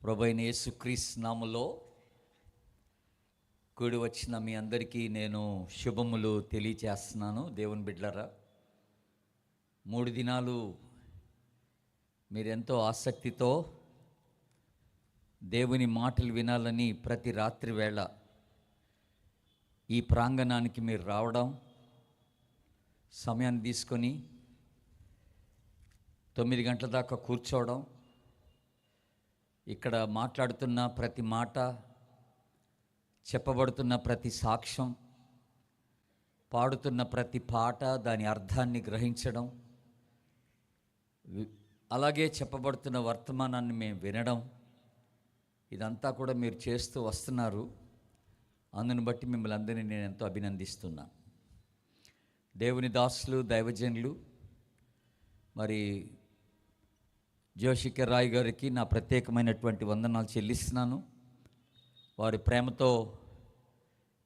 ప్రభువైన యేసుక్రీస్తు నామములో కూడి వచ్చిన మీ అందరికీ నేను శుభములు తెలియచేస్తున్నాను. దేవుని బిడ్డలారా, 3 దినాలు మీరెంతో ఆసక్తితో దేవుని మాటలు వినాలని ప్రతి రాత్రి వేళ ఈ ప్రాంగణానికి మీరు రావడం, సమయాన్ని తీసుకొని 9 గంటల దాకా కూర్చోవడం, ఇక్కడ మాట్లాడుతున్న ప్రతి మాట, చెప్పబడుతున్న ప్రతి సాక్ష్యం, పాడుతున్న ప్రతి పాట దాని అర్థాన్ని గ్రహించడం, అలాగే చెప్పబడుతున్న వర్తమానాన్ని మేము వినడం, ఇదంతా కూడా మీరు చేస్తూ వస్తున్నారు. అందుని బట్టి మిమ్మల్ని అందరినీ నేను ఎంతో అభినందిస్తున్నాను. దేవుని దాసులు, దైవజనులు, మరి జోషిక రాయ్ గారికి నా ప్రత్యేకమైనటువంటి వందనాలు చెల్లిస్తున్నాను. వారి ప్రేమతో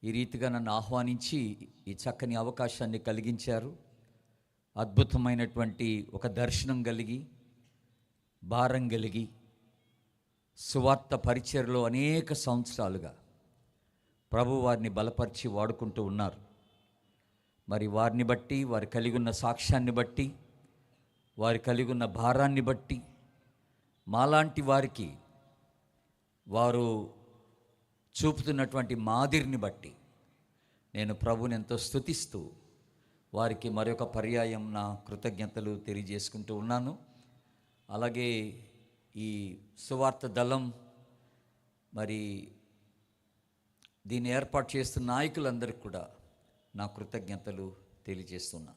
ఈ రీతిగా నన్ను ఆహ్వానించి ఈ చక్కని అవకాశాన్ని కలిగించారు. అద్భుతమైనటువంటి ఒక దర్శనం కలిగి, భారం కలిగి, సువార్త పరిచర్యలో అనేక సంవత్సరాలుగా ప్రభు వారిని బలపరిచి వాడుకుంటూ ఉన్నారు. మరి వారిని బట్టి, వారు కలిగి ఉన్న సాక్ష్యాన్ని బట్టి, వారు కలిగి ఉన్న భారాన్ని బట్టి, మాలాంటి వారికి వారు చూపుతున్నటువంటి మాదిరిని బట్టి నేను ప్రభుని ఎంతో స్తుతిస్తూ వారికి మరొక పర్యాయం నా కృతజ్ఞతలు తెలియజేసుకుంటూ ఉన్నాను. అలాగే ఈ సువార్త దళం, మరి దీన్ని ఏర్పాటు చేస్తున్న నాయకులందరికీ కూడా నా కృతజ్ఞతలు తెలియజేస్తున్నా.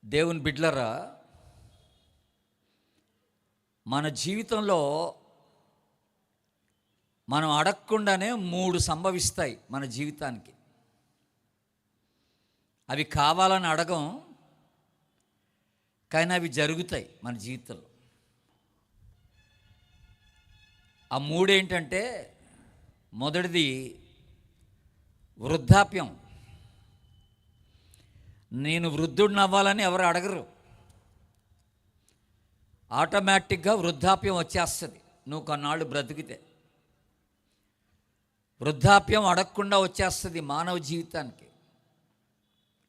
దేవుని బిడ్డలారా, మన జీవితంలో మనం అడగకుండానే 3 సంభవిస్తాయి మన జీవితానికి. అవి కావాలని అడగం, కానీ అవి జరుగుతాయి మన జీవితంలో. ఆ 3 ఏంటంటే, మొదటిది వృద్ధాప్యం. నేను వృద్ధుడిని అవ్వాలని ఎవరు అడగరు. ఆటోమేటిక్గా వృద్ధాప్యం వచ్చేస్తుంది నువ్వు కొన్నాళ్ళు బ్రతికితే. వృద్ధాప్యం అడగకుండా వచ్చేస్తుంది మానవ జీవితానికి.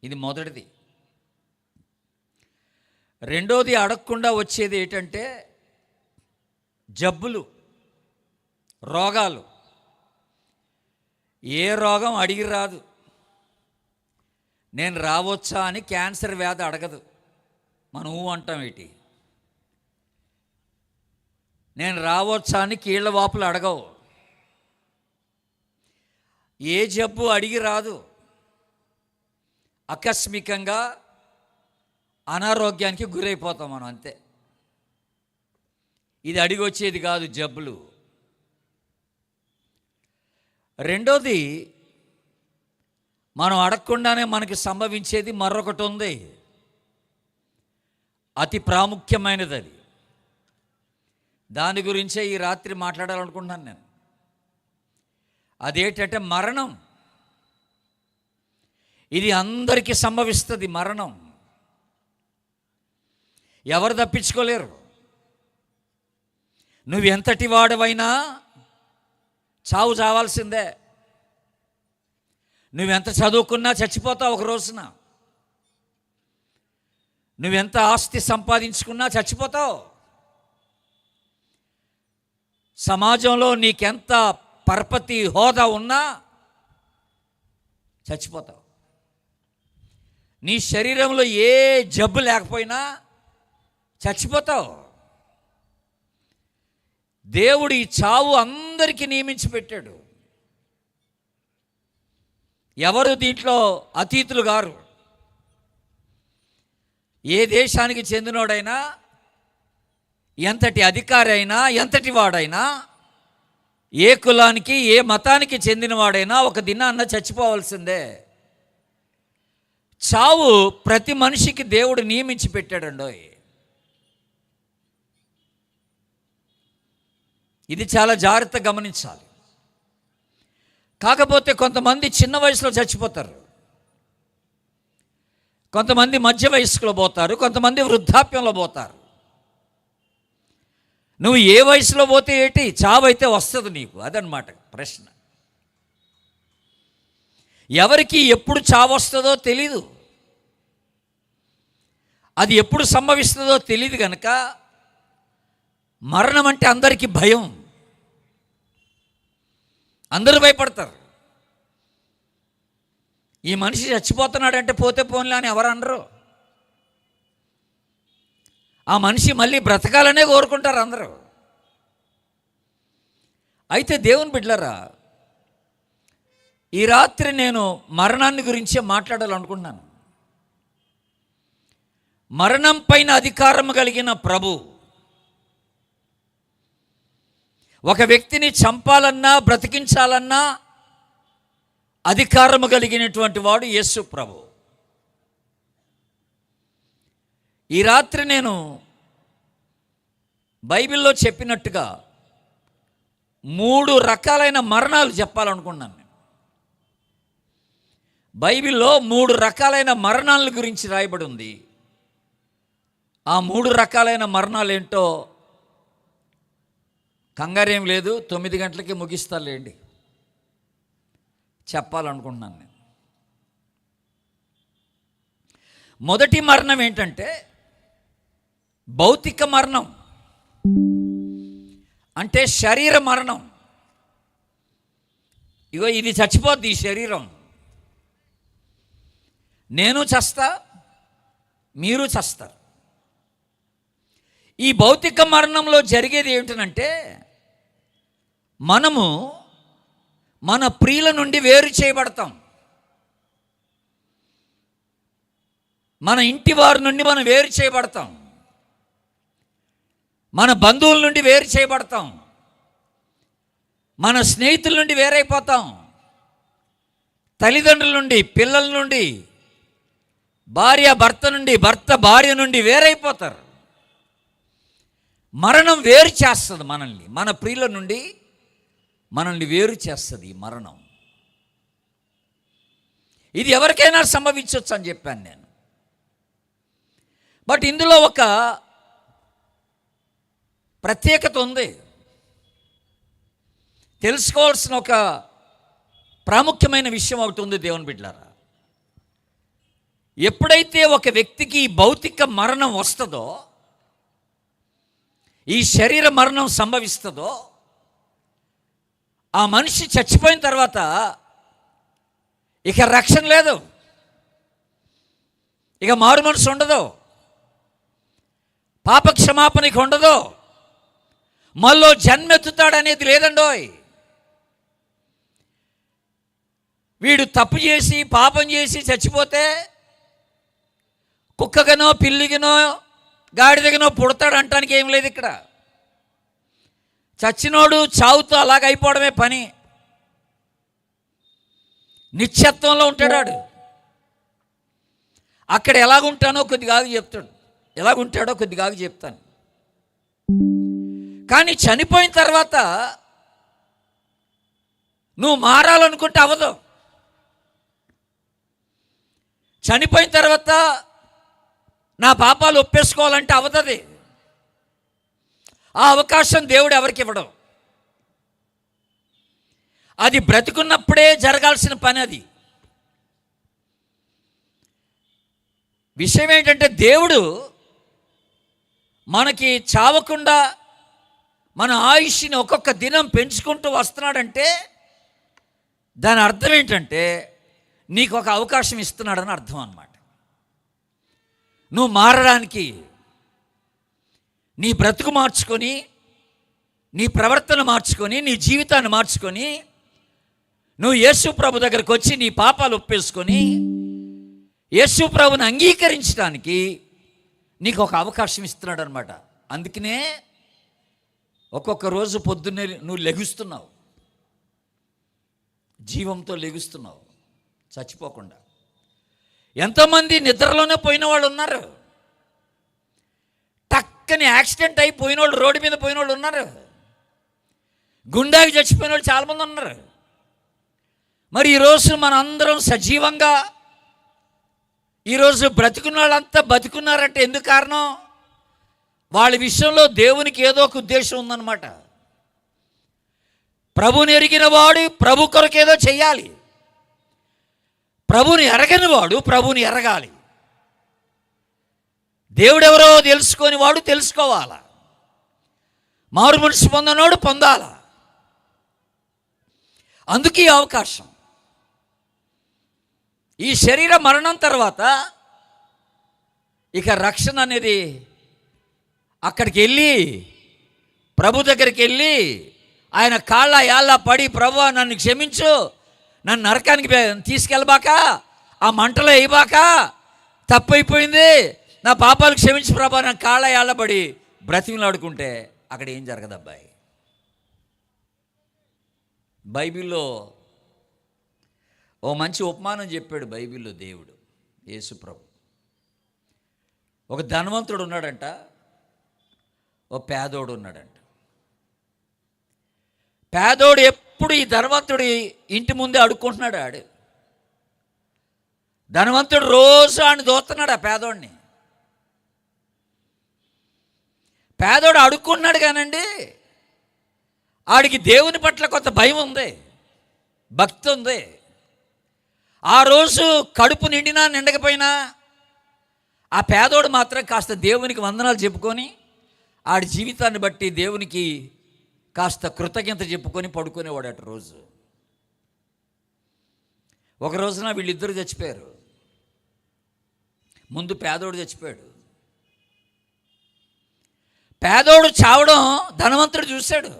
ఇది మొదటిది. రెండోది అడగకుండా వచ్చేది ఏంటంటే జబ్బులు, రోగాలు. ఏ రోగం అడిగి రాదు. నేను రావచ్చా అని క్యాన్సర్ వ్యాధి అడగదు. మనం అంటాం ఏంటి? నేను రావచ్చా అని కీళ్ళ వాపులు అడగవు. ఏ జబ్బు అడిగి రాదు. ఆకస్మికంగా అనారోగ్యానికి గురైపోతాం మనం, అంతే. ఇది అడిగి వచ్చేది కాదు జబ్బులు. రెండోది, మనం అడగకుండానే మనకి సంభవించేది మరొకటి ఉంది. అతి ప్రాముఖ్యమైనది అది. దాని గురించే ఈ రాత్రి మాట్లాడాలనుకుంటున్నాను నేను. అదేంటంటే మరణం. ఇది అందరికీ సంభవిస్తుంది, మరణం. ఎవరు తప్పించుకోలేరు. నువ్వు ఎంతటి వాడవైనా చావు చావాల్సిందే. నువ్వెంత చదువుకున్నా చచ్చిపోతావు ఒక రోజున. నువ్వెంత ఆస్తి సంపాదించుకున్నా చచ్చిపోతావు. సమాజంలో నీకెంత పరపతి, హోదా ఉన్నా చచ్చిపోతావు. నీ శరీరంలో ఏ జబ్బు లేకపోయినా చచ్చిపోతావు. దేవుడు ఈ చావు అందరికీ నియమించి పెట్టాడు. ఎవరు దీంట్లో అతీతులు గారు. ఏ దేశానికి చెందినోడైనా, ఎంతటి అధికారి అయినా, ఎంతటి వాడైనా, ఏ కులానికి, ఏ మతానికి చెందినవాడైనా ఒక దినాన్న చచ్చిపోవాల్సిందే. చావు ప్రతి మనిషికి దేవుడు నియమించి పెట్టాడండోయ్. ఇది చాలా జాగ్రత్తగా గమనించాలి. కాకపోతే కొంతమంది చిన్న వయసులో చచ్చిపోతారు, కొంతమంది మధ్య వయస్సులో పోతారు, కొంతమంది వృద్ధాప్యంలో పోతారు. నువ్వు ఏ వయసులో పోతే ఏంటి, చావు అయితే వస్తుంది నీకు. అదనమాట ప్రశ్న. ఎవరికి ఎప్పుడు చావు వస్తుందో తెలీదు, అది ఎప్పుడు సంభవిస్తుందో తెలియదు కనుక మరణం అంటే అందరికీ భయం, అందరూ భయపడతారు. ఈ మనిషి చచ్చిపోతున్నాడంటే పోతే పోన్లే అని ఎవరు అనరు. ఆ మనిషి మళ్ళీ బ్రతకాలనే కోరుకుంటారు అందరూ. అయితే దేవుని బిడ్డలారా, ఈ రాత్రి నేను మరణాన్ని గురించే మాట్లాడాలనుకుంటున్నాను. మరణం పైన అధికారం కలిగిన ప్రభు ఒక వ్యక్తిని చంపాలన్నా బ్రతికించాలన్నా అధికారము కలిగినటువంటి వాడు యేసు ప్రభు. ఈ రాత్రి నేను బైబిల్లో చెప్పినట్టుగా 3 రకాలైన మరణాలు చెప్పాలనుకున్నాను. బైబిల్లో 3 రకాలైన మరణాల గురించి రాయబడి ఉంది. ఆ 3 రకాలైన మరణాలు ఏంటో కంగారేం లేదు, 9 గంటలకి ముగిస్తాలేండి, చెప్పాలనుకుంటున్నాను నేను. మొదటి మరణం ఏంటంటే భౌతిక మరణం, అంటే శరీర మరణం. ఇగో ఇది చచ్చిపోద్ది, ఈ శరీరం. నేను చస్తా, మీరు చస్తారు. ఈ భౌతిక మరణంలో జరిగేది ఏమిటంటే మనము మన ప్రియుల నుండి వేరు చేయబడతాం. మన ఇంటి వారి నుండి మనం వేరు చేయబడతాం. మన బంధువుల నుండి వేరు చేయబడతాం. మన స్నేహితుల నుండి వేరైపోతాం. తల్లిదండ్రుల నుండి, పిల్లల నుండి, భార్య భర్త నుండి, భర్త భార్య నుండి వేరైపోతారు. మరణం వేరు చేస్తుంది మనల్ని, మన ప్రియుల నుండి మనల్ని వేరు చేస్తుంది ఈ మరణం. ఇది ఎవరికైనా సంభవించవచ్చు అని చెప్పాను నేను. బట్ ఇందులో ఒక ప్రత్యేకత ఉంది. తెలుసుకోవాల్సిన ఒక ప్రాముఖ్యమైన విషయం ఒకటి ఉంది దేవుని బిడ్డలారా. ఎప్పుడైతే ఒక వ్యక్తికి భౌతిక మరణం వస్తుందో, ఈ శరీర మరణం సంభవిస్తుందో, ఆ మనిషి చచ్చిపోయిన తర్వాత ఇక రక్షణ లేదు, ఇక మారు మనసు ఉండదు, పాప క్షమాపణకి ఉండదు, మళ్ళీ జన్మెత్తుతాడనేది లేదండోయ్. వీడు తప్పు చేసి పాపం చేసి చచ్చిపోతే కుక్కగనో పిల్లిగనో గాడిదగనో పుడతాడు అంటానికి ఏం లేదు ఇక్కడ. చచ్చినోడు చావుతో అలాగ అయిపోవడమే పని. నిత్యత్వంలో ఉంటాడు. అక్కడ ఎలాగుంటానో కొద్దిగా చెప్తాడు, ఎలాగుంటాడో కొద్దిగా చెప్తాను. కానీ చనిపోయిన తర్వాత నువ్వు మారాలనుకుంటే అవ్వదు. చనిపోయిన తర్వాత నా పాపాలు ఒప్పేసుకోవాలంటే అవదది. ఆ అవకాశం దేవుడు ఎవరికి ఇవ్వడం. అది బ్రతికున్నప్పుడే జరగాల్సిన పని. అది విషయం ఏంటంటే దేవుడు మనకి చావకుండా మన ఆయుష్ని ఒక్కొక్క దినం పెంచుకుంటూ వస్తున్నాడంటే దాని అర్థం ఏంటంటే నీకు ఒక అవకాశం ఇస్తున్నాడని అర్థం అన్నమాట. నువ్వు మారడానికి, నీ బ్రతుకు మార్చుకొని, నీ ప్రవర్తన మార్చుకొని, నీ జీవితాన్ని మార్చుకొని, నువ్వు యేసు ప్రభు దగ్గరకు వచ్చి నీ పాపాలు ఒప్పేసుకొని యేసు ప్రభుని అంగీకరించడానికి నీకు ఒక అవకాశం ఇస్తున్నాడు అనమాట. అందుకనే ఒక్కొక్క రోజు పొద్దున్నే నువ్వు లెగుస్తున్నావు, జీవంతో లెగుస్తున్నావు, చచ్చిపోకుండా. ఎంతోమంది నిద్రలోనే పోయిన వాళ్ళు ఉన్నారు. టక్కని యాక్సిడెంట్ అయిపోయిన వాళ్ళు, రోడ్డు మీద పోయిన వాళ్ళు ఉన్నారు. గుండాకి చచ్చిపోయిన వాళ్ళు చాలామంది ఉన్నారు. మరి ఈరోజు మనందరం సజీవంగా ఈరోజు బ్రతుకున్న వాళ్ళంతా బతుకున్నారంటే ఎందుకు కారణం? వాళ్ళ విషయంలో దేవునికి ఏదో ఒక ఉద్దేశం ఉందన్నమాట. ప్రభుని ఎరిగిన వాడు ప్రభు కొరకు ఏదో చెయ్యాలి, ప్రభుని ఎరగని వాడు ప్రభుని ఎరగాలి, దేవుడెవరో తెలుసుకొని వాడు తెలుసుకోవాలా, మారు మనసు పొందనోడు పొందాలా. అందుకే అవకాశం. ఈ శరీర మరణం తర్వాత ఇక రక్షణ అనేది అక్కడికి వెళ్ళి ప్రభు దగ్గరికి వెళ్ళి ఆయన కాళ్ళ యాళ్ళ పడి, ప్రభువా నన్ను క్షమించు, నన్ను నరకానికి తీసుకెళ్ళబాక, ఆ మంటలో వేయబాక, తప్పైపోయింది, నా పాపాలు క్షమించు ప్రభా, నా కాళ్ళ యాళ్ళ పడి బ్రతిమలాడుకుంటే అక్కడ ఏం జరగదు అబ్బాయి. బైబిల్లో ఓ మంచి ఉపమానం చెప్పాడు బైబిల్లో దేవుడు, యేసు ప్రభు. ఒక ధనవంతుడు ఉన్నాడంట, ఓ పేదోడు ఉన్నాడంట. పేదోడు ఎప్పుడు ఈ ధనవంతుడి ఇంటి ముందే అడుక్కుంటున్నాడు. ధనవంతుడు రోజు ఆయన దోస్తున్నాడు ఆ పేదోడిని. పేదోడు అడుక్కుంటున్నాడు కానండి, ఆడికి దేవుని పట్ల కొంత భయం ఉంది, భక్తి ఉంది. ఆ రోజు కడుపు నిండినా నిండకపోయినా ఆ పేదోడు మాత్రం కాస్త దేవునికి వందనాలు చెప్పుకొని, ఆడి జీవితాన్ని బట్టి దేవునికి కాస్త కృతజ్ఞత చెప్పుకొని పడుకునేవాడట రోజు. ఒక రోజున వీళ్ళిద్దరు చచ్చిపోయారు. ముందు పేదోడు చచ్చిపోయాడు. పేదోడు చావడం ధనవంతుడు చూశాడు.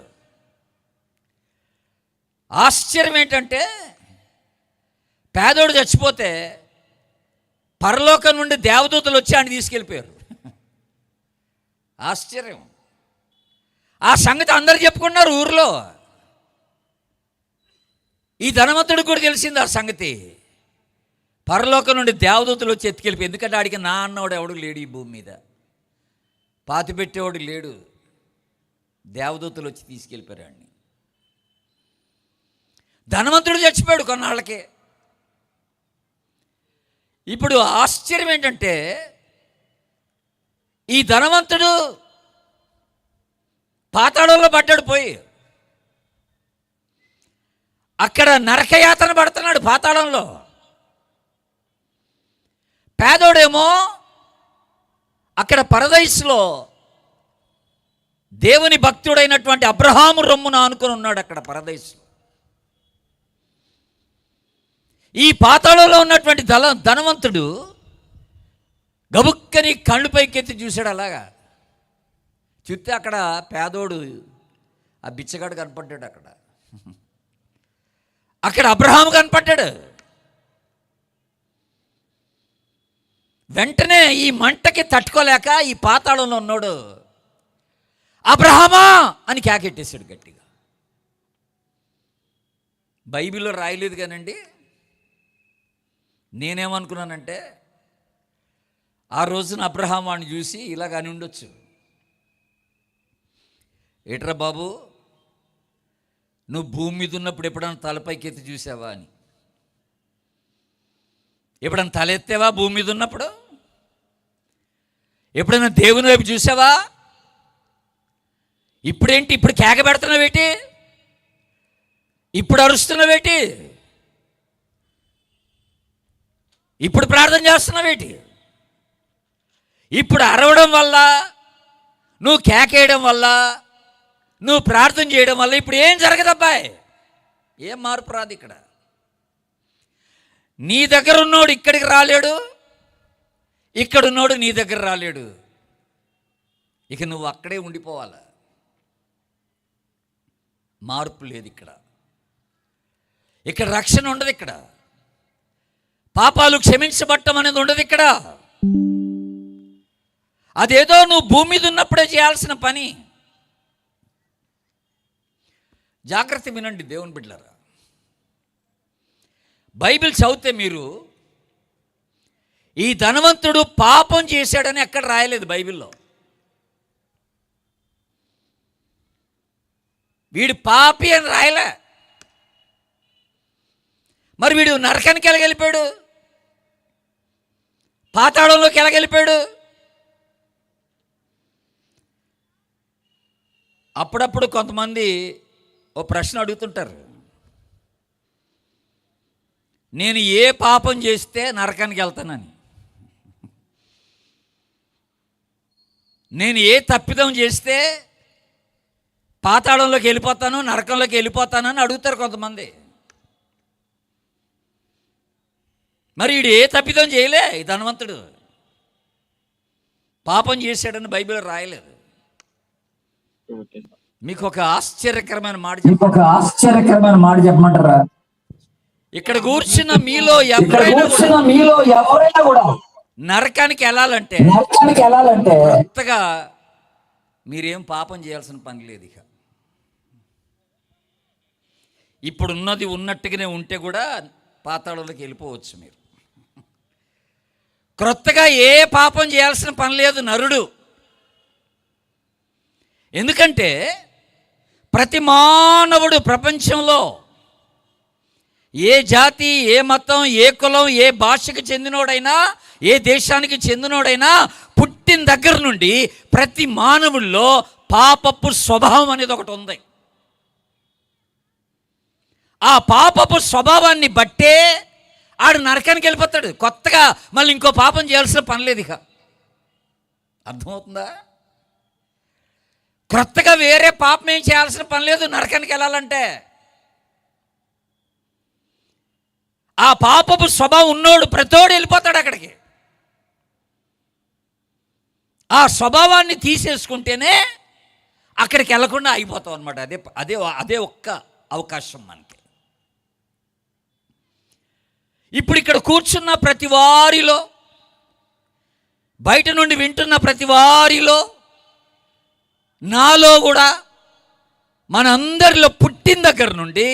ఆశ్చర్యం ఏంటంటే, పేదోడు చచ్చిపోతే పరలోకం నుండి దేవదూతలు వచ్చి ఆయన తీసుకెళ్ళిపోయారు. ఆశ్చర్యం. ఆ సంగతి అందరు చెప్పుకున్నారు ఊరిలో. ఈ ధనవంతుడికి కూడా తెలిసింది ఆ సంగతి. పరలోకం నుండి దేవదూతలు వచ్చి ఎత్తుకెళ్ళిపోయి, ఎందుకంటే ఆడికి నా అన్నవాడు ఎవడు లేడు ఈ భూమి మీద, పాతి పెట్టేవాడు లేడు. దేవదూతలు వచ్చి తీసుకెళ్ళిపోయారు ఆడిని. ధనవంతుడు చచ్చిపోయాడు కొన్నాళ్ళకి. ఇప్పుడు ఆశ్చర్యం ఏంటంటే, ఈ ధనవంతుడు పాతాళంలో పడ్డాడు, పోయి అక్కడ నరకయాతన పడుతున్నాడు పాతాళంలో. పేదోడేమో అక్కడ పరదైస్లో దేవుని భక్తుడైనటువంటి అబ్రహాము రొమ్మున ఆనుకొని ఉన్నాడు అక్కడ పరదైస్లో. ఈ పాతాళంలో ఉన్నటువంటి ధనవంతుడు గబుక్కని కళ్ళు పైకెత్తి చూశాడు. అలాగా చూస్తే అక్కడ పేదోడు, ఆ బిచ్చగాడు కనపడ్డాడు. అక్కడ అబ్రహాము కనపడ్డాడు. వెంటనే ఈ మంటకి తట్టుకోలేక ఈ పాతాళంలో ఉన్నాడు, అబ్రహామా అని కేకెట్టేశాడు గట్టిగా. బైబిల్లో రాయలేదు కానండి, నేనేమనుకున్నానంటే, ఆ రోజున అబ్రహాము అని చూసి ఇలాగని ఉండొచ్చు, ఏట్రా బాబు, నువ్వు భూమి మీద ఉన్నప్పుడు ఎప్పుడైనా తలపైకి ఎత్తి చూసావా అని. ఎప్పుడైనా తల ఎత్తావా భూమి మీద ఉన్నప్పుడు? ఎప్పుడైనా దేవుని వైపు చూసావా? ఇప్పుడేంటి, ఇప్పుడు కేక పెడుతున్నావేటి, ఇప్పుడు అరుస్తున్నావేటి, ఇప్పుడు ప్రార్థన చేస్తున్నావేటి? ఇప్పుడు అరవడం వల్ల, నువ్వు కేకేయడం వల్ల, నువ్వు ప్రార్థన చేయడం వల్ల ఇప్పుడు ఏం జరగదు అబ్బాయి, ఏం మార్పు రాదు. ఇక్కడ నీ దగ్గర ఉన్నోడు ఇక్కడికి రాలేడు, ఇక్కడున్నోడు నీ దగ్గర రాలేడు. ఇక నువ్వు అక్కడే ఉండిపోవాలి. మార్పు లేదు ఇక్కడ. ఇక్కడ రక్షణ ఉండదు. ఇక్కడ పాపాలు క్షమించబట్టం అనేది ఉండదు. ఇక్కడ అదేదో నువ్వు భూమి మీద ఉన్నప్పుడే చేయాల్సిన పని. జాగ్రత్త వినండి దేవుని బిడ్డలారా. బైబిల్ చదివితే మీరు ఈ ధనవంతుడు పాపం చేశాడని ఎక్కడ రాయలేదు బైబిల్లో. వీడు పాపి అని రాయలే. మరి వీడు నరకానికి ఎలాగెళ్ళిపోయాడు, పాతాళంలోకి ఎలాగెళ్ళిపోయాడు? అప్పుడప్పుడు కొంతమంది ఓ ప్రశ్న అడుగుతుంటారు, నేను ఏ పాపం చేస్తే నరకానికి వెళ్తానని, నేను ఏ తప్పిదం చేస్తే పాతాళంలోకి వెళ్ళిపోతాను, నరకంలోకి వెళ్ళిపోతానని అడుగుతారు కొంతమంది. మరి వీడు ఏ తప్పిదం చేయలే, ఈ ధనవంతుడు పాపం చేశాడని బైబిల్ రాయలేదు. మీకు ఒక ఆశ్చర్యకరమైన మాట చెప్పమంటారా? ఇక్కడ కూర్చున్న మీలో ఎవరైనా కూడా నరకానికి వెళ్ళాలంటే కొత్తగా మీరేం పాపం చేయాల్సిన పని లేదు. ఇక ఇప్పుడున్నది ఉన్నట్టుగానే ఉంటే కూడా పాతాళంలోకి వెళ్ళిపోవచ్చు మీరు. క్రొత్తగా ఏ పాపం చేయాల్సిన పని లేదు నరుడు. ఎందుకంటే ప్రతి మానవుడు ప్రపంచంలో ఏ జాతి, ఏ మతం, ఏ కులం, ఏ భాషకు చెందినోడైనా, ఏ దేశానికి చెందినోడైనా పుట్టిన దగ్గర నుండి ప్రతి మానవుల్లో పాపపు స్వభావం అనేది ఒకటి ఉంది. ఆ పాపపు స్వభావాన్ని బట్టే ఆడు నరకానికి వెళ్ళిపోతాడు. కొత్తగా మళ్ళీ ఇంకో పాపం చేయాల్సిన పని లేదు. ఇక అర్థమవుతుందా? క్రొత్తగా వేరే పాపం ఏం చేయాల్సిన పని లేదు నరకానికి వెళ్ళాలంటే. ఆ పాపపు స్వభావం ఉన్నోడు ప్రతోడు వెళ్ళిపోతాడు అక్కడికి. ఆ స్వభావాన్ని తీసేసుకుంటేనే అక్కడికి వెళ్ళకుండా అయిపోతాం అనమాట. అదే ఒక్క అవకాశం మనకి. ఇప్పుడు ఇక్కడ కూర్చున్న ప్రతి వారిలో, బయట నుండి వింటున్న ప్రతి వారిలో, నాలో కూడా, మనందరిలో పుట్టిన దగ్గర నుండి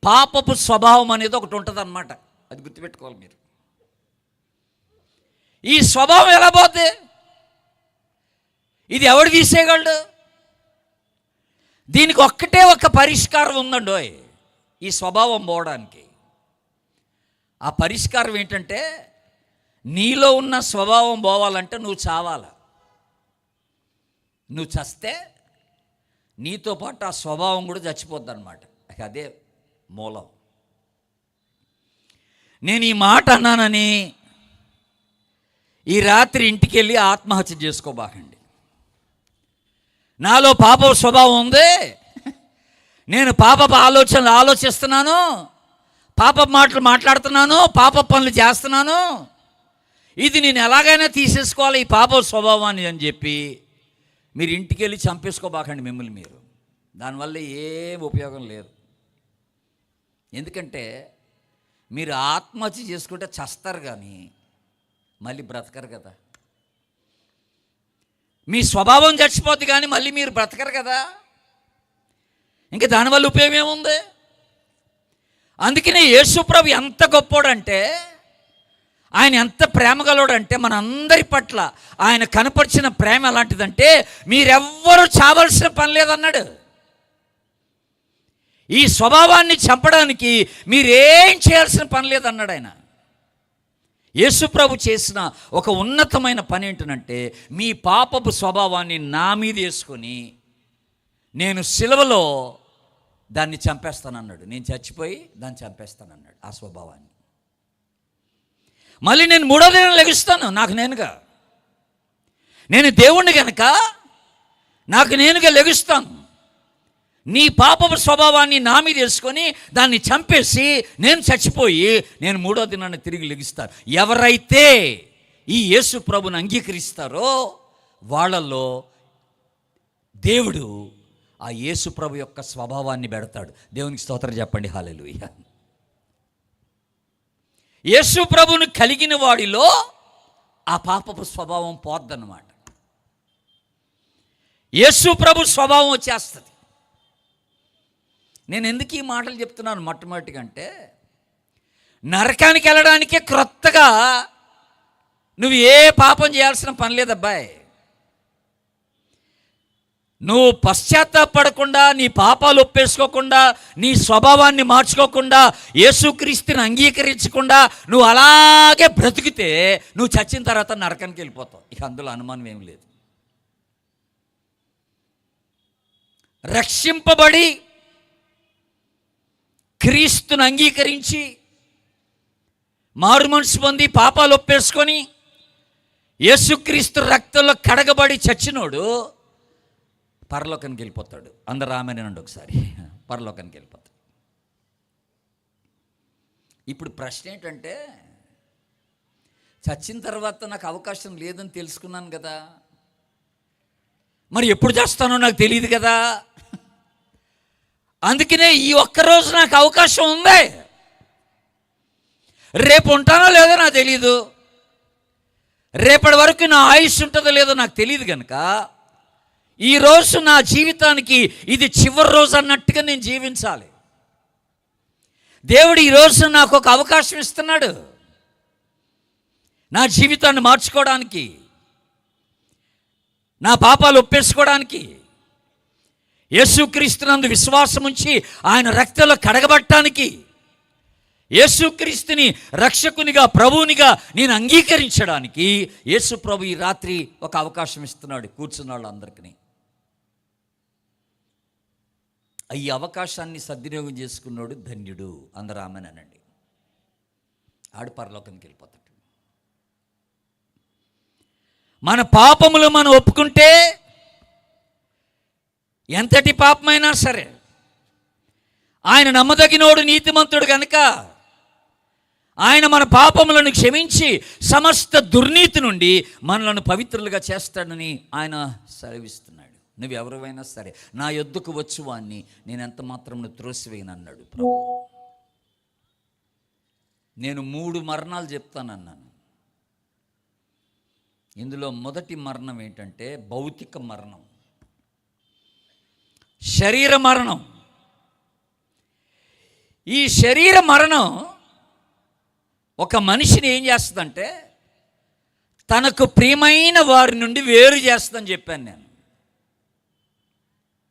పాపపు స్వభావం అనేది ఒకటి ఉంటుంది అన్నమాట. అది గుర్తుపెట్టుకోవాలి మీరు. ఈ స్వభావం ఎలా పోతే ఇది ఎవడు తీసేయగలడు? దీనికి ఒక్కటే ఒక పరిష్కారం ఉందండి ఈ స్వభావం పోవడానికి. ఆ పరిష్కారం ఏంటంటే, నీలో ఉన్న స్వభావం పోవాలంటే నువ్వు చావాల. నువ్వు చస్తే నీతో పాటు ఆ స్వభావం కూడా చచ్చిపోద్ది అన్నమాట. అదే మూలం. నేను ఈ మాట అన్నానని ఈ రాత్రి ఇంటికి వెళ్ళి ఆత్మహత్య చేసుకోబాకండి. నాలో పాప స్వభావం ఉంది, నేను పాపపు ఆలోచనలు ఆలోచిస్తున్నాను, పాప మాటలు మాట్లాడుతున్నాను, పాప పనులు చేస్తున్నాను, ఇది నేను ఎలాగైనా తీసేసుకోవాలి ఈ పాప స్వభావాన్ని అని చెప్పి మీరు ఇంటికి వెళ్ళి చంపేసుకోబాకండి మిమ్మల్ని మీరు. దానివల్ల ఏం ఉపయోగం లేదు. ఎందుకంటే మీరు ఆత్మహత్య చేసుకుంటే చస్తారు కానీ మళ్ళీ బ్రతకరు కదా. మీ స్వభావం చచ్చిపోద్ది కానీ మళ్ళీ మీరు బ్రతకరు కదా. ఇంకా దానివల్ల ఉపయోగం ఏముంది? అందుకనే యేసుప్రభు ఎంత గొప్పోడంటే, ఆయన ఎంత ప్రేమగలడంటే మనందరి పట్ల ఆయన కనపరిచిన ప్రేమ ఎలాంటిదంటే, మీరెవ్వరూ చావాల్సిన పని లేదన్నాడు. ఈ స్వభావాన్ని చంపడానికి మీరేం చేయాల్సిన పని లేదన్నాడు ఆయన. యేసుప్రభు చేసిన ఒక ఉన్నతమైన పని ఏంటంటే, మీ పాపపు స్వభావాన్ని నా మీద వేసుకొని నేను సిలువలో దాన్ని చంపేస్తానన్నాడు. నేను చచ్చిపోయి దాన్ని చంపేస్తానన్నాడు ఆ స్వభావాన్ని. మళ్ళీ నేను మూడో దినం లెగుస్తాను నాకు నేనుగా. నేను దేవుణ్ణి కనుక నాకు నేనుగా లెగుస్తాను. నీ పాపపు స్వభావాన్ని నా మీద వేసుకొని దాన్ని చంపేసి నేను చచ్చిపోయి నేను మూడో దినాన్ని తిరిగి లెగుస్తాను. ఎవరైతే ఈ యేసు ప్రభుని అంగీకరిస్తారో వాళ్ళల్లో దేవుడు ఆ యేసు ప్రభు యొక్క స్వభావాన్ని పెడతాడు. దేవునికి స్తోత్రం చెప్పండి. హల్లెలూయా. యేసు ప్రభుని కలిగిన వాడిలో ఆ పాపపు స్వభావం పోద్దన్నమాట. యేసు ప్రభు స్వభావం వచ్చేస్తుంది. నేను ఎందుకు ఈ మాటలు చెప్తున్నాను మొట్టమొదటిగా అంటే, నరకానికి వెళ్ళడానికే క్రొత్తగా నువ్వు ఏ పాపం చేయాల్సిన పని లేదబ్బాయి. నువ్వు పశ్చాత్తాపడకుండా, నీ పాపాలు ఒప్పేసుకోకుండా, నీ స్వభావాన్ని మార్చుకోకుండా, యేసుక్రీస్తుని అంగీకరించకుండా నువ్వు అలాగే బ్రతికితే నువ్వు చచ్చిన తర్వాత నరకానికి వెళ్ళిపోతావు. ఇక అందులో అనుమానం ఏం లేదు. రక్షింపబడి క్రీస్తును అంగీకరించి మారు మనసు పొంది పాపాలు ఒప్పేసుకొని యేసుక్రీస్తు రక్తంలో కడగబడి చచ్చినోడు పరలోకానికి వెళ్ళిపోతాడు. అందరు ఆమెనండి ఒకసారి. పరలోకానికి వెళ్ళిపోతాడు. ఇప్పుడు ప్రశ్న ఏంటంటే, చచ్చిన తర్వాత నాకు అవకాశం లేదని తెలుసుకున్నాను కదా, మరి ఎప్పుడు చేస్తానో నాకు తెలియదు కదా. అందుకనే ఈ ఒక్కరోజు నాకు అవకాశం ఉంది. రేపు ఉంటానో లేదో నాకు తెలియదు, రేపటి వరకు నా ఆయుష్ ఉంటుందో లేదో నాకు తెలియదు కనుక ఈరోజు నా జీవితానికి ఇది చివరి రోజు అన్నట్టుగా నేను జీవించాలి. దేవుడు ఈరోజు నాకు ఒక అవకాశం ఇస్తున్నాడు నా జీవితాన్ని మార్చుకోవడానికి, నా పాపాలు ఒప్పేసుకోవడానికి, యేసుక్రీస్తునందు విశ్వాసం ఉంచి ఆయన రక్తంలో కడగబట్టడానికి, యేసుక్రీస్తుని రక్షకునిగా ప్రభువునిగా నేను అంగీకరించడానికి యేసు ప్రభు ఈ రాత్రి ఒక అవకాశం ఇస్తున్నాడు కూర్చున్న వాళ్ళందరికీ. ఈ అవకాశాన్ని సద్వినియోగం చేసుకున్నాడు ధన్యుడు. అందరూ ఆమెనండి. ఆడు పరలోకానికి వెళ్ళిపోతాడు. మన పాపములు మనం ఒప్పుకుంటే ఎంతటి పాపమైనా సరే ఆయన నమ్మదగినోడు, నీతిమంతుడు కనుక ఆయన మన పాపములను క్షమించి సమస్త దుర్నీతి నుండి మనలను పవిత్రులుగా చేస్తాడని ఆయన సెలవిస్తున్నాడు. నువ్వెవరివైనా సరే నా యొద్దకు వచ్చు వాణ్ణి నేను ఎంత మాత్రం త్రోసివేయను అన్నాడు ప్రభు. నేను 3 మరణాలు చెప్తానన్నాను. ఇందులో మొదటి మరణం ఏంటంటే భౌతిక మరణం, శరీర మరణం. ఈ శరీర మరణం ఒక మనిషిని ఏం చేస్తుందంటే తనకు ప్రియమైన వారి నుండి వేరు చేస్తుందని చెప్పాను నేను.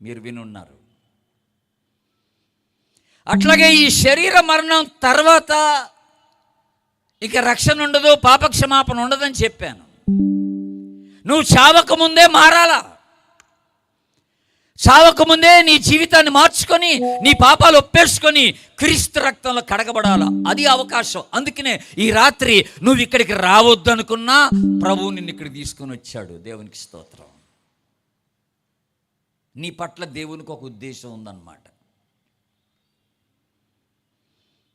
మీరు వినున్నారు. అట్లాగే ఈ శరీర మరణం తర్వాత ఇక రక్షణ ఉండదు, పాపక్షమాపణ ఉండదని చెప్పాను. నువ్వు చావకముందే మారాలా. చావకముందే నీ జీవితాన్ని మార్చుకొని నీ పాపాలు ఒప్పేసుకొని క్రీస్తు రక్తంలో కడగబడాలా. అది అవకాశం. అందుకనే ఈ రాత్రి నువ్వు ఇక్కడికి రావద్దు అనుకున్నా ప్రభువు నిన్ను ఇక్కడికి తీసుకొని వచ్చాడు. దేవునికి స్తోత్రం. నీ పట్ల దేవునికి ఒక ఉద్దేశం ఉందన్నమాట.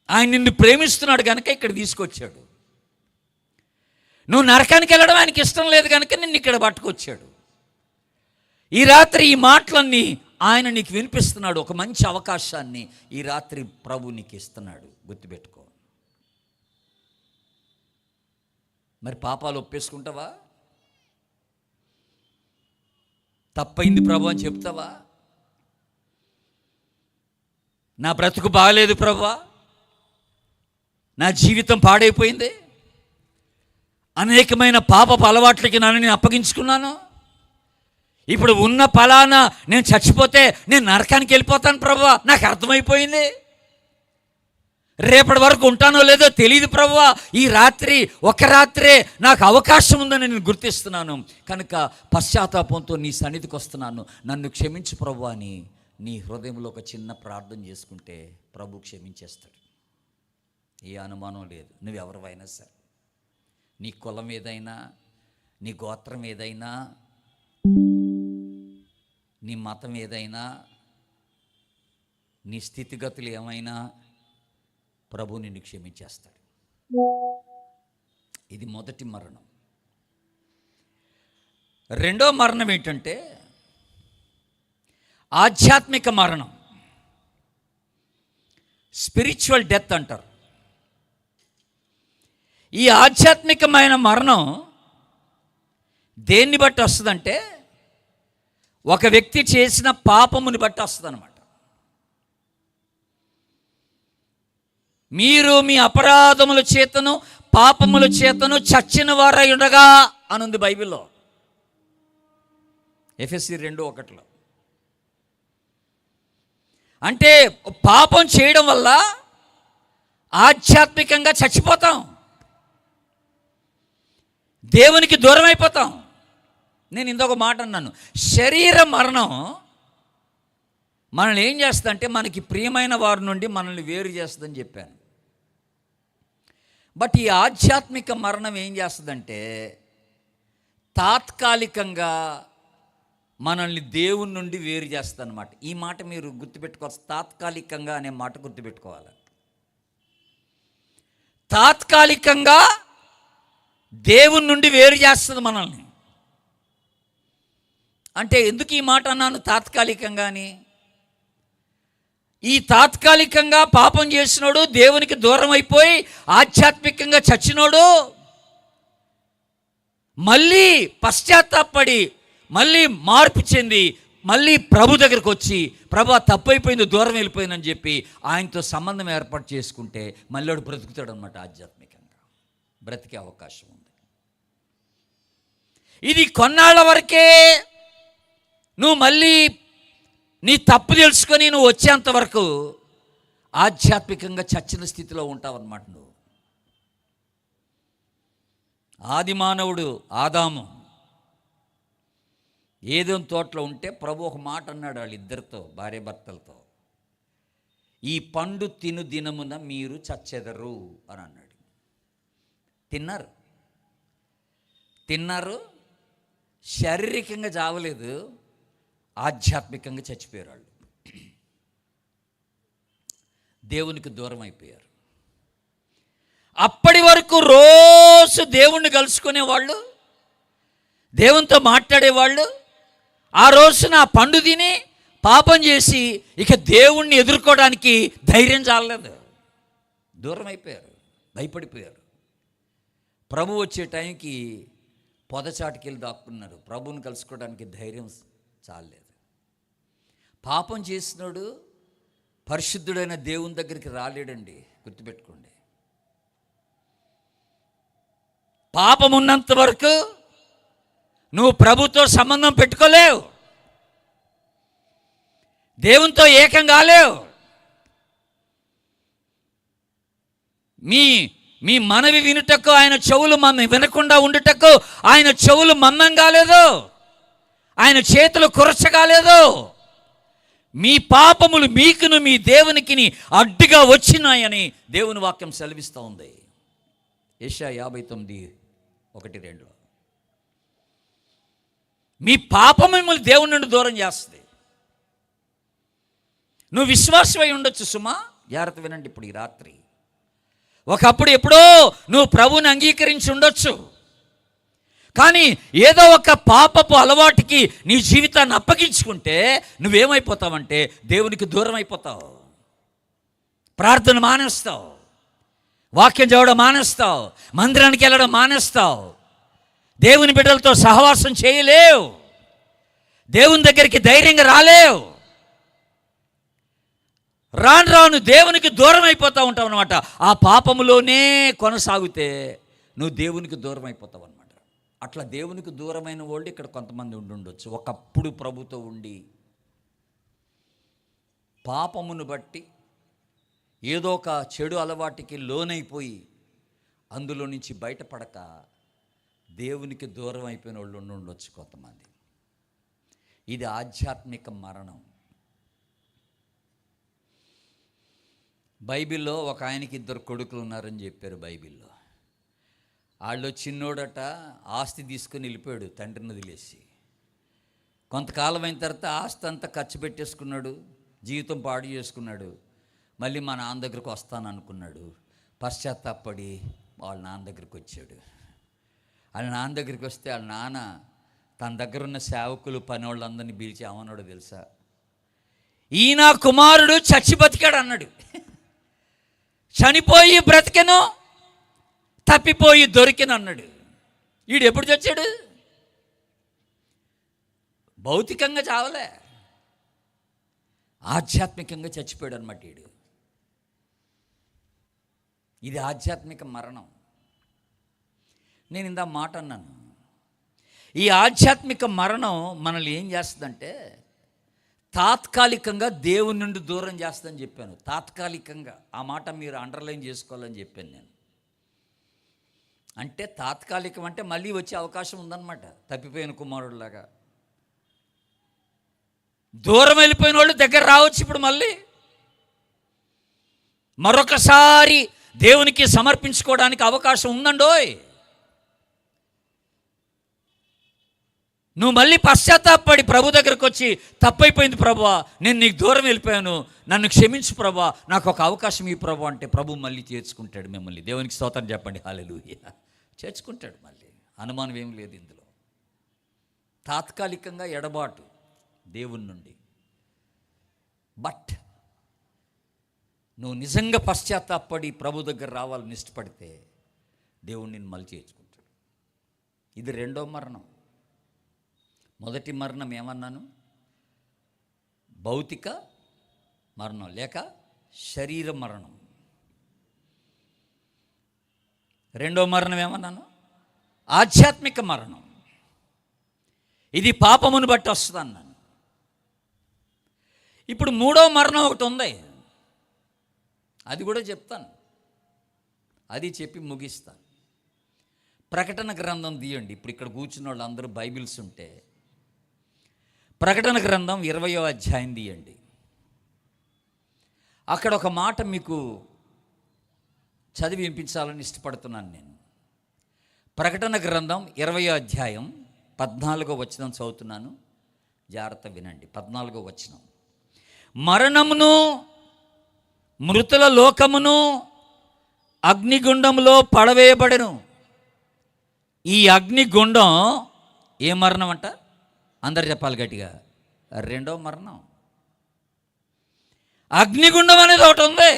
ఆయన నిన్ను ప్రేమిస్తున్నాడు కనుక ఇక్కడ తీసుకొచ్చాడు. నువ్వు నరకానికి వెళ్ళడం ఆయనకి ఇష్టం లేదు కనుక నిన్ను ఇక్కడ పట్టుకొచ్చాడు. ఈ రాత్రి ఈ మాటలన్నీ ఆయన నీకు వినిపిస్తున్నాడు. ఒక మంచి అవకాశాన్ని ఈ రాత్రి ప్రభు నీకు ఇస్తున్నాడు. గుర్తుపెట్టుకో. మరి పాపాలు ఒప్పేసుకుంటావా? తప్పైంది ప్రభు అని చెప్తావా? నా బ్రతుకు బాగలేదు ప్రభువా, నా జీవితం పాడైపోయింది, అనేకమైన పాపపు అలవాట్లకి నన్ను నేను అప్పగించుకున్నాను, ఇప్పుడు ఉన్న ఫలానా నేను చచ్చిపోతే నేను నరకానికి వెళ్ళిపోతాను ప్రభువా, నాకు అర్థమైపోయింది, రేపటి వరకు ఉంటానో లేదో తెలియదు ప్రభువా, ఈ రాత్రి ఒక రాత్రే నాకు అవకాశం ఉందని నేను గుర్తిస్తున్నాను కనుక పశ్చాత్తాపంతో నీ సన్నిధికి వస్తున్నాను, నన్ను క్షమించు ప్రభువా అని నీ హృదయంలో ఒక చిన్న ప్రార్థన చేసుకుంటే ప్రభు క్షమించేస్తాడు. ఏ అనుమానం లేదు. నువ్వెవరివైనా సరే, నీ కులం ఏదైనా, నీ గోత్రం ఏదైనా, నీ మతం ఏదైనా, నీ స్థితిగతులు ఏమైనా ప్రభు నిన్ను క్షమించేస్తాడు. ఇది మొదటి మరణం. రెండో మరణం ఏంటంటే ఆధ్యాత్మిక మరణం, స్పిరిచువల్ డెత్ అంటారు. ఈ ఆధ్యాత్మికమైన మరణం దేన్ని బట్టి వస్తుందంటే ఒక వ్యక్తి చేసిన పాపముని బట్టి వస్తుంది అన్నమాట. మీరు మీ అపరాధముల చేతను పాపముల చేతను చచ్చిన వారై ఉండగా అనుంది బైబిల్లో, ఎఫెసీ 2:1. అంటే పాపం చేయడం వల్ల ఆధ్యాత్మికంగా చచ్చిపోతాం, దేవునికి దూరం అయిపోతాం. నేను ఇంకొక మాట అన్నాను, శరీర మరణం మనల్ని ఏం చేస్తుందంటే మనకి ప్రియమైన వారి నుండి మనల్ని వేరు చేస్తుందని చెప్పాను. బట్ ఈ ఆధ్యాత్మిక మరణం ఏం చేస్తుందంటే తాత్కాలికంగా మనల్ని దేవుని నుండి వేరు చేస్తుంది అన్నమాట. ఈ మాట మీరు గుర్తుపెట్టుకోవాలి. తాత్కాలికంగా అనే మాట గుర్తుపెట్టుకోవాలి. తాత్కాలికంగా దేవుని నుండి వేరు చేస్తుంది మనల్ని. అంటే ఎందుకు ఈ మాట అన్నాను తాత్కాలికంగా అని? ఈ తాత్కాలికంగా పాపం చేసినోడు, దేవునికి దూరం అయిపోయి ఆధ్యాత్మికంగా చచ్చినోడు మళ్ళీ పశ్చాత్తాపడి మళ్ళీ మార్పు చెంది మళ్ళీ ప్రభు దగ్గరికి వచ్చి ప్రభు తప్పైపోయింది, దూరం వెళ్ళిపోయిందని చెప్పి ఆయనతో సంబంధం ఏర్పాటు చేసుకుంటే మళ్ళీ వాడు బ్రతుకుతాడు అనమాట. ఆధ్యాత్మికంగా బ్రతికే అవకాశం ఉంది. ఇది కొన్నాళ్ళ వరకే. నువ్వు మళ్ళీ నీ తప్పు తెలుసుకొని నువ్వు వచ్చేంత వరకు ఆధ్యాత్మికంగా చచ్చిన స్థితిలో ఉంటావన్నమాట. నువ్వు ఆది మానవుడు ఆదాము ఏదైనా తోటలో ఉంటే ప్రభు ఒక మాట అన్నాడు వాళ్ళిద్దరితో, భార్య భర్తలతో, ఈ పండు తిను దినమున మీరు చచ్చెదరు అని అన్నాడు. తిన్నారు, శారీరకంగా చావలేదు, ఆధ్యాత్మికంగా చచ్చిపోయారు. వాళ్ళు దేవునికి దూరం అయిపోయారు. అప్పటి వరకు రోజు దేవుణ్ణి కలుసుకునేవాళ్ళు, దేవునితో మాట్లాడేవాళ్ళు. ఆ రోజున ఆ పండు తిని పాపం చేసి ఇక దేవుణ్ణి ఎదుర్కోవడానికి ధైర్యం చాలలేదు, దూరం అయిపోయారు, భయపడిపోయారు. ప్రభు వచ్చే టైంకి పొదచాటుకి వెళ్ళి దాక్కున్నారు. ప్రభువుని కలుసుకోవడానికి ధైర్యం చాలలేదు. పాపం చేసినాడు పరిశుద్ధుడైన దేవుని దగ్గరికి రాలేడండి, గుర్తుపెట్టుకోండి. పాపం ఉన్నంత వరకు నువ్వు ప్రభుతో సంబంధం పెట్టుకోలేవు, దేవునితో ఏకం కాలేవు. మీ మనవి వినుటకు ఆయన చెవులు వినకుండా ఉండుటకు ఆయన చెవులు మమ్మం కాలేదు, ఆయన చేతులు కురచగాలేదు. మీ పాపములు మీకును మీ దేవునికి అడ్డుగా వచ్చినాయని దేవుని వాక్యం సెలవిస్తూ ఉంది. యెషయా 59:1-2. మీ పాపం మిమ్మల్ని దేవుని నుండి దూరం చేస్తుంది. నువ్వు విశ్వాసమై ఉండొచ్చు సుమా, జాగ్రత్త వినండి. ఇప్పుడు ఈ రాత్రి ఒకప్పుడు ఎప్పుడో నువ్వు ప్రభువుని అంగీకరించి ఉండొచ్చు, కానీ ఏదో ఒక పాపపు అలవాటుకి నీ జీవితాన్ని అప్పగించుకుంటే నువ్వేమైపోతావంటే దేవునికి దూరం అయిపోతావు. ప్రార్థన మానేస్తావు, వాక్యం చదవడం మానేస్తావు, మందిరానికి వెళ్ళడం మానేస్తావు, దేవుని బిడ్డలతో సహవాసం చేయలేవు, దేవుని దగ్గరికి ధైర్యంగా రాలేవు. రాను దేవునికి దూరం అయిపోతూ ఉంటావు అనమాట. ఆ పాపములోనే కొనసాగితే నువ్వు దేవునికి దూరం అయిపోతావు అనమాట. అట్లా దేవునికి దూరమైన వాళ్ళు ఇక్కడ కొంతమంది ఉండొచ్చు. ఒకప్పుడు ప్రభుతో ఉండి పాపమును బట్టి ఏదో ఒక చెడు అలవాటికి లోనైపోయి అందులో నుంచి బయటపడక దేవునికి దూరం అయిపోయిన వాళ్ళు ఉండొచ్చు కొంతమంది. ఇది ఆధ్యాత్మిక మరణం. బైబిల్లో ఒక ఆయనకి 2 కొడుకులు ఉన్నారని చెప్పారు బైబిల్లో. వాళ్ళు చిన్నోడట ఆస్తి తీసుకుని వెళ్ళిపోయాడు తండ్రిని వదిలేసి. కొంతకాలం అయిన తర్వాత ఆస్తి అంతా ఖర్చు పెట్టేసుకున్నాడు, జీవితం పాడు చేసుకున్నాడు. మళ్ళీ మా నాన్న దగ్గరకు వస్తాను అనుకున్నాడు. పశ్చాత్తాపడి వాళ్ళ నాన్న దగ్గరికి వచ్చాడు. వాళ్ళ నాన్న దగ్గరికి వస్తే వాళ్ళ నాన్న తన దగ్గర ఉన్న సేవకులు పని వాళ్ళందరినీ పిలిచి ఏమన్నాడో తెలుసా? ఈయన కుమారుడు చచ్చి బతికాడు అన్నాడు. చనిపోయి బ్రతికెను, తప్పిపోయి దొరికెను అన్నాడు. వీడు ఎప్పుడు చచ్చాడు? భౌతికంగా చావలే, ఆధ్యాత్మికంగా చచ్చిపోయాడు అనమాట వీడు. ఇది ఆధ్యాత్మిక మరణం. నేను ఇందా మాట అన్నాను, ఈ ఆధ్యాత్మిక మరణం మనల్ని ఏం చేస్తుందంటే తాత్కాలికంగా దేవుని నుండి దూరం చేస్తుందని చెప్పాను. తాత్కాలికంగా, ఆ మాట మీరు అండర్లైన్ చేసుకోవాలని చెప్పాను నేను. అంటే తాత్కాలికం అంటే మళ్ళీ వచ్చే అవకాశం ఉందన్నమాట, తప్పిపోయిన కుమారుడిలాగా. దూరం వెళ్ళిపోయిన వాళ్ళు దగ్గర రావచ్చు. ఇప్పుడు మళ్ళీ మరొకసారి దేవునికి సమర్పించుకోవడానికి అవకాశం ఉందండోయ్. నువ్వు మళ్ళీ పశ్చాత్తాపడి ప్రభు దగ్గరకు వచ్చి, తప్పైపోయింది ప్రభువా, నేను నీకు దూరం వెళ్ళిపోయాను, నన్ను క్షమించు ప్రభువా, నాకు ఒక అవకాశం ఈ ప్రభు అంటే ప్రభు మళ్ళీ చేర్చుకుంటాడు మిమ్మల్ని. దేవునికి స్తోత్రం చెప్పండి. హల్లెలూయా. చేర్చుకుంటాడు మళ్ళీ, అనుమానం ఏం లేదు ఇందులో. తాత్కాలికంగా ఎడబాటు దేవుని నుండి, బట్ నువ్వు నిజంగా పశ్చాత్తాపడి ప్రభు దగ్గర రావాలని ఇష్టపడితే దేవుడు నిన్ను మళ్ళీ చేర్చుకుంటాడు. ఇది రెండో మరణం. మొదటి మరణం ఏమన్నాను? భౌతిక మరణం లేక శరీర మరణం. రెండో మరణం ఏమన్నాను? ఆధ్యాత్మిక మరణం. ఇది పాపమును బట్టి వస్తుంది అన్నాను. ఇప్పుడు మూడో మరణం ఒకటి ఉంది, అది కూడా చెప్తాను, అది చెప్పి ముగిస్తాను. ప్రకటన గ్రంథం తీయండి. ఇప్పుడు ఇక్కడ కూర్చున్న వాళ్ళు అందరూ బైబిల్స్ ఉంటే ప్రకటన గ్రంథం 20వ అధ్యాయం తీయండి. అక్కడ ఒక మాట మీకు చదివి వినిపించాలని ఇష్టపడుతున్నాను నేను. ప్రకటన గ్రంథం 20వ అధ్యాయం 14వ వచనం చదువుతున్నాను, జాగ్రత్త వినండి. 14వ వచనం, మరణమును మృతుల లోకమును అగ్నిగుండంలో పడవేయబడెను. ఈ అగ్నిగుండం ఏ మరణం అంట? అందరు చెప్పాలి గట్టిగా, రెండో మరణం. అగ్నిగుండం అనేది ఒకటి ఉంది.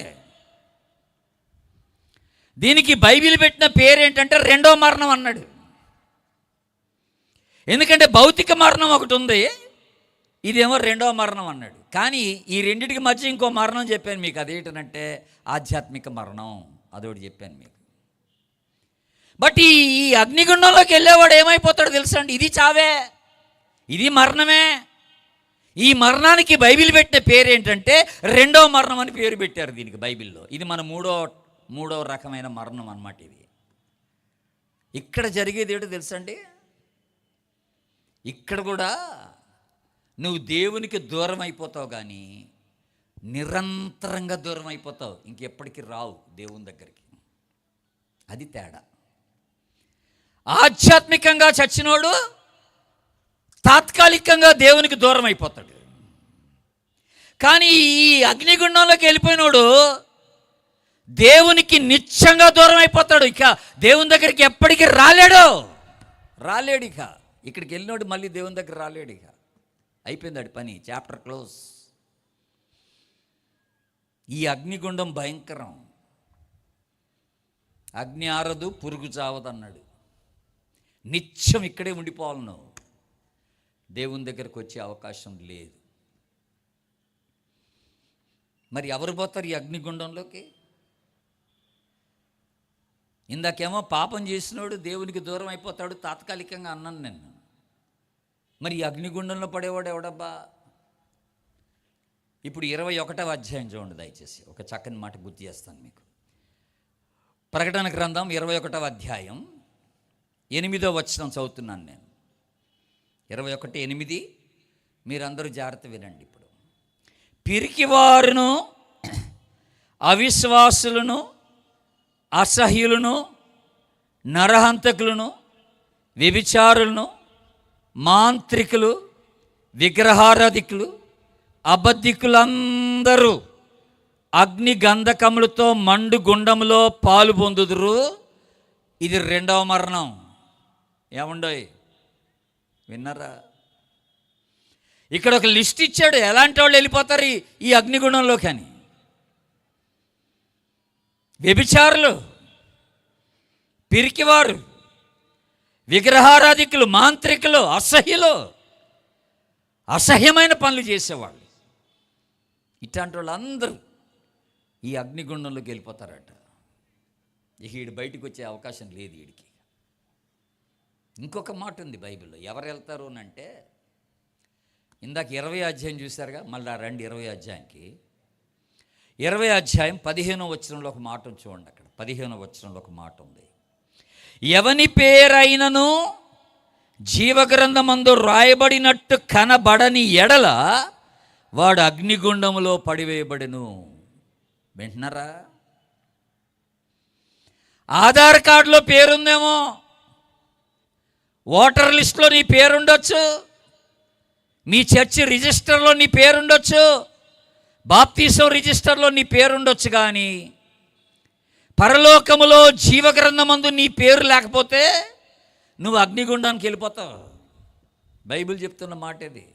దీనికి బైబిల్ పెట్టిన పేరేంటంటే రెండో మరణం అన్నాడు. ఎందుకంటే భౌతిక మరణం ఒకటి ఉంది, ఇదేమో రెండో మరణం అన్నాడు. కానీ ఈ రెండిటికి మధ్య ఇంకో మరణం చెప్పాను మీకు, అదేంటంటే ఆధ్యాత్మిక మరణం. అదొకటి చెప్పాను మీకు. బట్ ఈ అగ్నిగుండంలోకి వెళ్ళేవాడు ఏమైపోతాడో తెలుసా అండి? ఇది చావే, ఇది మరణమే. ఈ మరణానికి బైబిల్ పెట్టిన పేరు ఏంటంటే రెండో మరణం అని పేరు పెట్టారు దీనికి బైబిల్లో. ఇది మన మూడో రకమైన మరణం అన్నమాట. ఇది ఇక్కడ జరిగేది ఏంటో తెలుసా అండి? ఇక్కడ కూడా నువ్వు దేవునికి దూరం అయిపోతావు, కానీ నిరంతరంగా దూరం అయిపోతావు, ఇంకెప్పటికీ రావు దేవుని దగ్గరికి. అది తేడా. ఆధ్యాత్మికంగా చచ్చినోడు తాత్కాలికంగా దేవునికి దూరం అయిపోతాడు. కానీ ఈ అగ్నిగుండంలోకి వెళ్ళిపోయినోడు దేవునికి నిత్యంగా దూరం అయిపోతాడు. ఇక దేవుని దగ్గరికి ఎప్పటికీ రాలేడు. ఇక ఇక్కడికి వెళ్ళినోడు మళ్ళీ దేవుని దగ్గర రాలేడు. ఇక అయిపోయింది ఆడి పని, చాప్టర్ క్లోజ్. ఈ అగ్నిగుండం భయంకరం. అగ్ని ఆరదు, పురుగు చావదు అన్నాడు. నిత్యం ఇక్కడే ఉండిపోవాలి నువ్వు, దేవుని దగ్గరకు వచ్చే అవకాశం లేదు. మరి ఎవరు పోతారు ఈ అగ్నిగుండంలోకి? ఇందాకేమో పాపం చేసినోడు దేవునికి దూరం అయిపోతాడు తాత్కాలికంగా అన్నాను నేను. మరి ఈ అగ్నిగుండంలో పడేవాడు ఎవడబ్బా? ఇప్పుడు 21వ అధ్యాయం చూడండి దయచేసి. ఒక చక్కని మాట గుర్తు చేస్తాను మీకు. ప్రకటన గ్రంథం 21వ అధ్యాయం 8వ వచనం చదువుతున్నాను నేను. 21:8. మీరందరూ జాగ్రత్త వినండి. ఇప్పుడు పిరికివారును, అవిశ్వాసులను, అసహ్యులను, నరహంతకులను, వ్యభిచారులను, మాంత్రికులు, విగ్రహారాధికులు, అబద్ధికులందరూ అగ్ని గంధకములతో మండు గుండంలో పాలు పొందుదురు. ఇది రెండవ మరణం. ఏముండోయ్, విన్నారా? ఇక్కడ ఒక లిస్ట్ ఇచ్చాడు, ఎలాంటి వాళ్ళు వెళ్ళిపోతారు ఈ అగ్నిగుండంలోకి అని. వ్యభిచారులు, పిరికివారు, విగ్రహారాధికులు, మాంత్రికులు, అసహ్యులు, అసహ్యమైన పనులు చేసేవాళ్ళు, ఇట్లాంటి వాళ్ళందరూ ఈ అగ్నిగుండంలోకి వెళ్ళిపోతారట. ఇక వీడు బయటకు వచ్చే అవకాశం లేదు వీడికి. ఇంకొక మాట ఉంది బైబిల్లో, ఎవరు వెళ్తారు అని అంటే, ఇందాక 20వ అధ్యాయం చూశారుగా, మళ్ళీ రండి 20వ అధ్యాయానికి. 20వ అధ్యాయం 15వ వచనంలో ఒక మాట చూడండి. అక్కడ 15వ వచనంలో ఒక మాట ఉంది. ఎవని పేరైనను జీవగ్రంథమందు రాయబడినట్టు కనబడని ఎడల వాడు అగ్నిగుండములో పడివేయబడెను. వింటున్నారా? ఆధార్ కార్డులో పేరుందేమో, ఓటర్ లిస్టులో నీ పేరుండొచ్చు, మీ చర్చి రిజిస్టర్లో నీ పేరుండొచ్చు, బాప్తీసం రిజిస్టర్లో నీ పేరుండొచ్చు, కానీ పరలోకములో జీవగ్రంథమందు నీ పేరు లేకపోతే నువ్వు అగ్నిగుండానికి వెళ్ళిపోతావు. బైబిల్ చెప్తున్న మాట ఇది.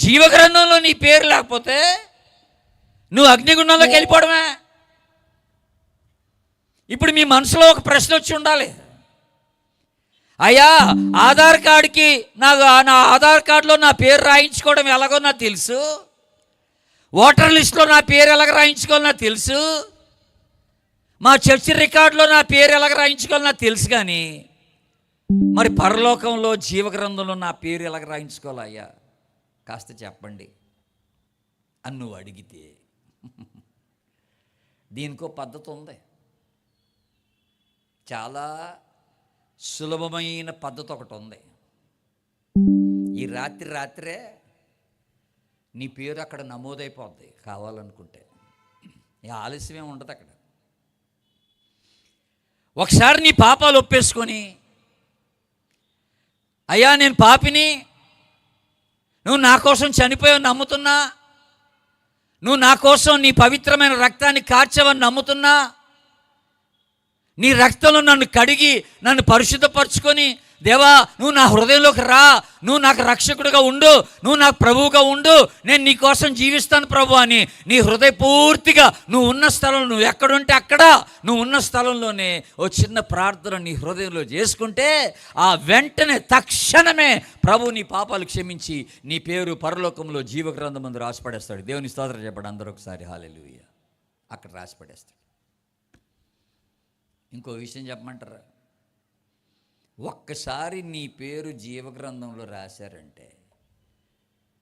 జీవగ్రంథంలో నీ పేరు లేకపోతే నువ్వు అగ్నిగుండంలోకి వెళ్ళిపోవడమే. ఇప్పుడు మీ మనసులో ఒక ప్రశ్న వచ్చి ఉండాలి, అయ్యా ఆధార్ కార్డుకి నా ఆధార్ కార్డులో నా పేరు రాయించుకోవడం ఎలాగో నాకు తెలుసు, ఓటర్ లిస్టులో నా పేరు ఎలాగ రాయించుకోవాలో నాకు తెలుసు, మా చర్చి రికార్డులో నా పేరు ఎలాగ రాయించుకోవాలో నాకు తెలుసు, కానీ మరి పరలోకంలో జీవగ్రంథంలో నా పేరు ఎలాగ రాయించుకోవాలి అయ్యా కాస్త చెప్పండి అని నువ్వు అడిగితే, దీనికో పద్ధతి ఉంది. చాలా సులభమైన పద్ధతి ఒకటి ఉంది. ఈ రాత్రే నీ పేరు అక్కడ నమోదైపోద్ది కావాలనుకుంటే. ఆలస్యమే ఉండదు అక్కడ. ఒకసారి నీ పాపాలు ఒప్పేసుకొని, అయ్యా నేను పాపిని, నువ్వు నా కోసం చనిపోయావని నమ్ముతున్నా, నువ్వు నా కోసం నీ పవిత్రమైన రక్తాన్ని కార్చావని నమ్ముతున్నా, నీ రక్తంలో నన్ను కడిగి నన్ను పరిశుద్ధపరచుకొని, దేవా నువ్వు నా హృదయంలోకి రా, నువ్వు నాకు రక్షకుడిగా ఉండు, నువ్వు నాకు ప్రభువుగా ఉండు, నేను నీ కోసం జీవిస్తాను ప్రభు అని నీ హృదయపూర్తిగా నువ్వు ఉన్న స్థలంలో, నువ్వు ఎక్కడుంటే అక్కడ నువ్వు ఉన్న స్థలంలోనే ఓ చిన్న ప్రార్థన నీ హృదయంలో చేసుకుంటే, ఆ వెంటనే తక్షణమే ప్రభు నీ పాపాలు క్షమించి నీ పేరు పరలోకంలో జీవగ్రంథమందు రాసిపడేస్తాడు. దేవుని స్తోత్రం చెప్పండి అందరూ ఒకసారి హల్లెలూయా. అక్కడ రాసిపడేస్తాడు. ఇంకో విషయం చెప్పమంటారా? ఒక్కసారి నీ పేరు జీవగ్రంథంలో రాశారంటే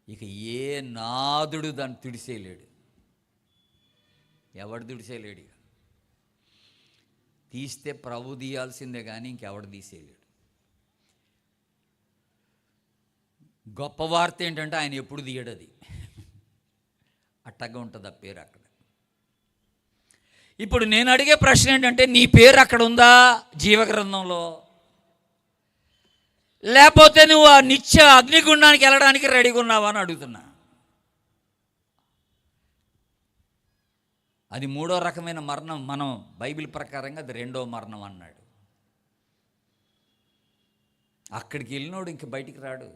ఇక ఏ నాదుడు దాన్ని తుడిసేయలేడు. ఎవడు తుడిసేయలేడు. ఇక తీస్తే ప్రభు తీయాల్సిందే కానీ ఇంకెవడు తీసేయలేడు. గొప్ప వార్త ఏంటంటే ఆయన ఎప్పుడు తీయడు. అది అట్టగా ఉంటుంది ఆ పేరు అక్కడ. ఇప్పుడు నేను అడిగే ప్రశ్న ఏంటంటే, నీ పేరు అక్కడ ఉందా జీవగ్రంథంలో? లేకపోతే నువ్వు ఆ నిత్య అగ్నిగుండానికి వెళ్ళడానికి రెడీగా ఉన్నావా అని అడుగుతున్నా. అది మూడో రకమైన మరణం. మనం బైబిల్ ప్రకారంగా అది రెండో మరణం అన్నాడు. అక్కడికి వెళ్ళినోడు ఇంక బయటికి రాడు,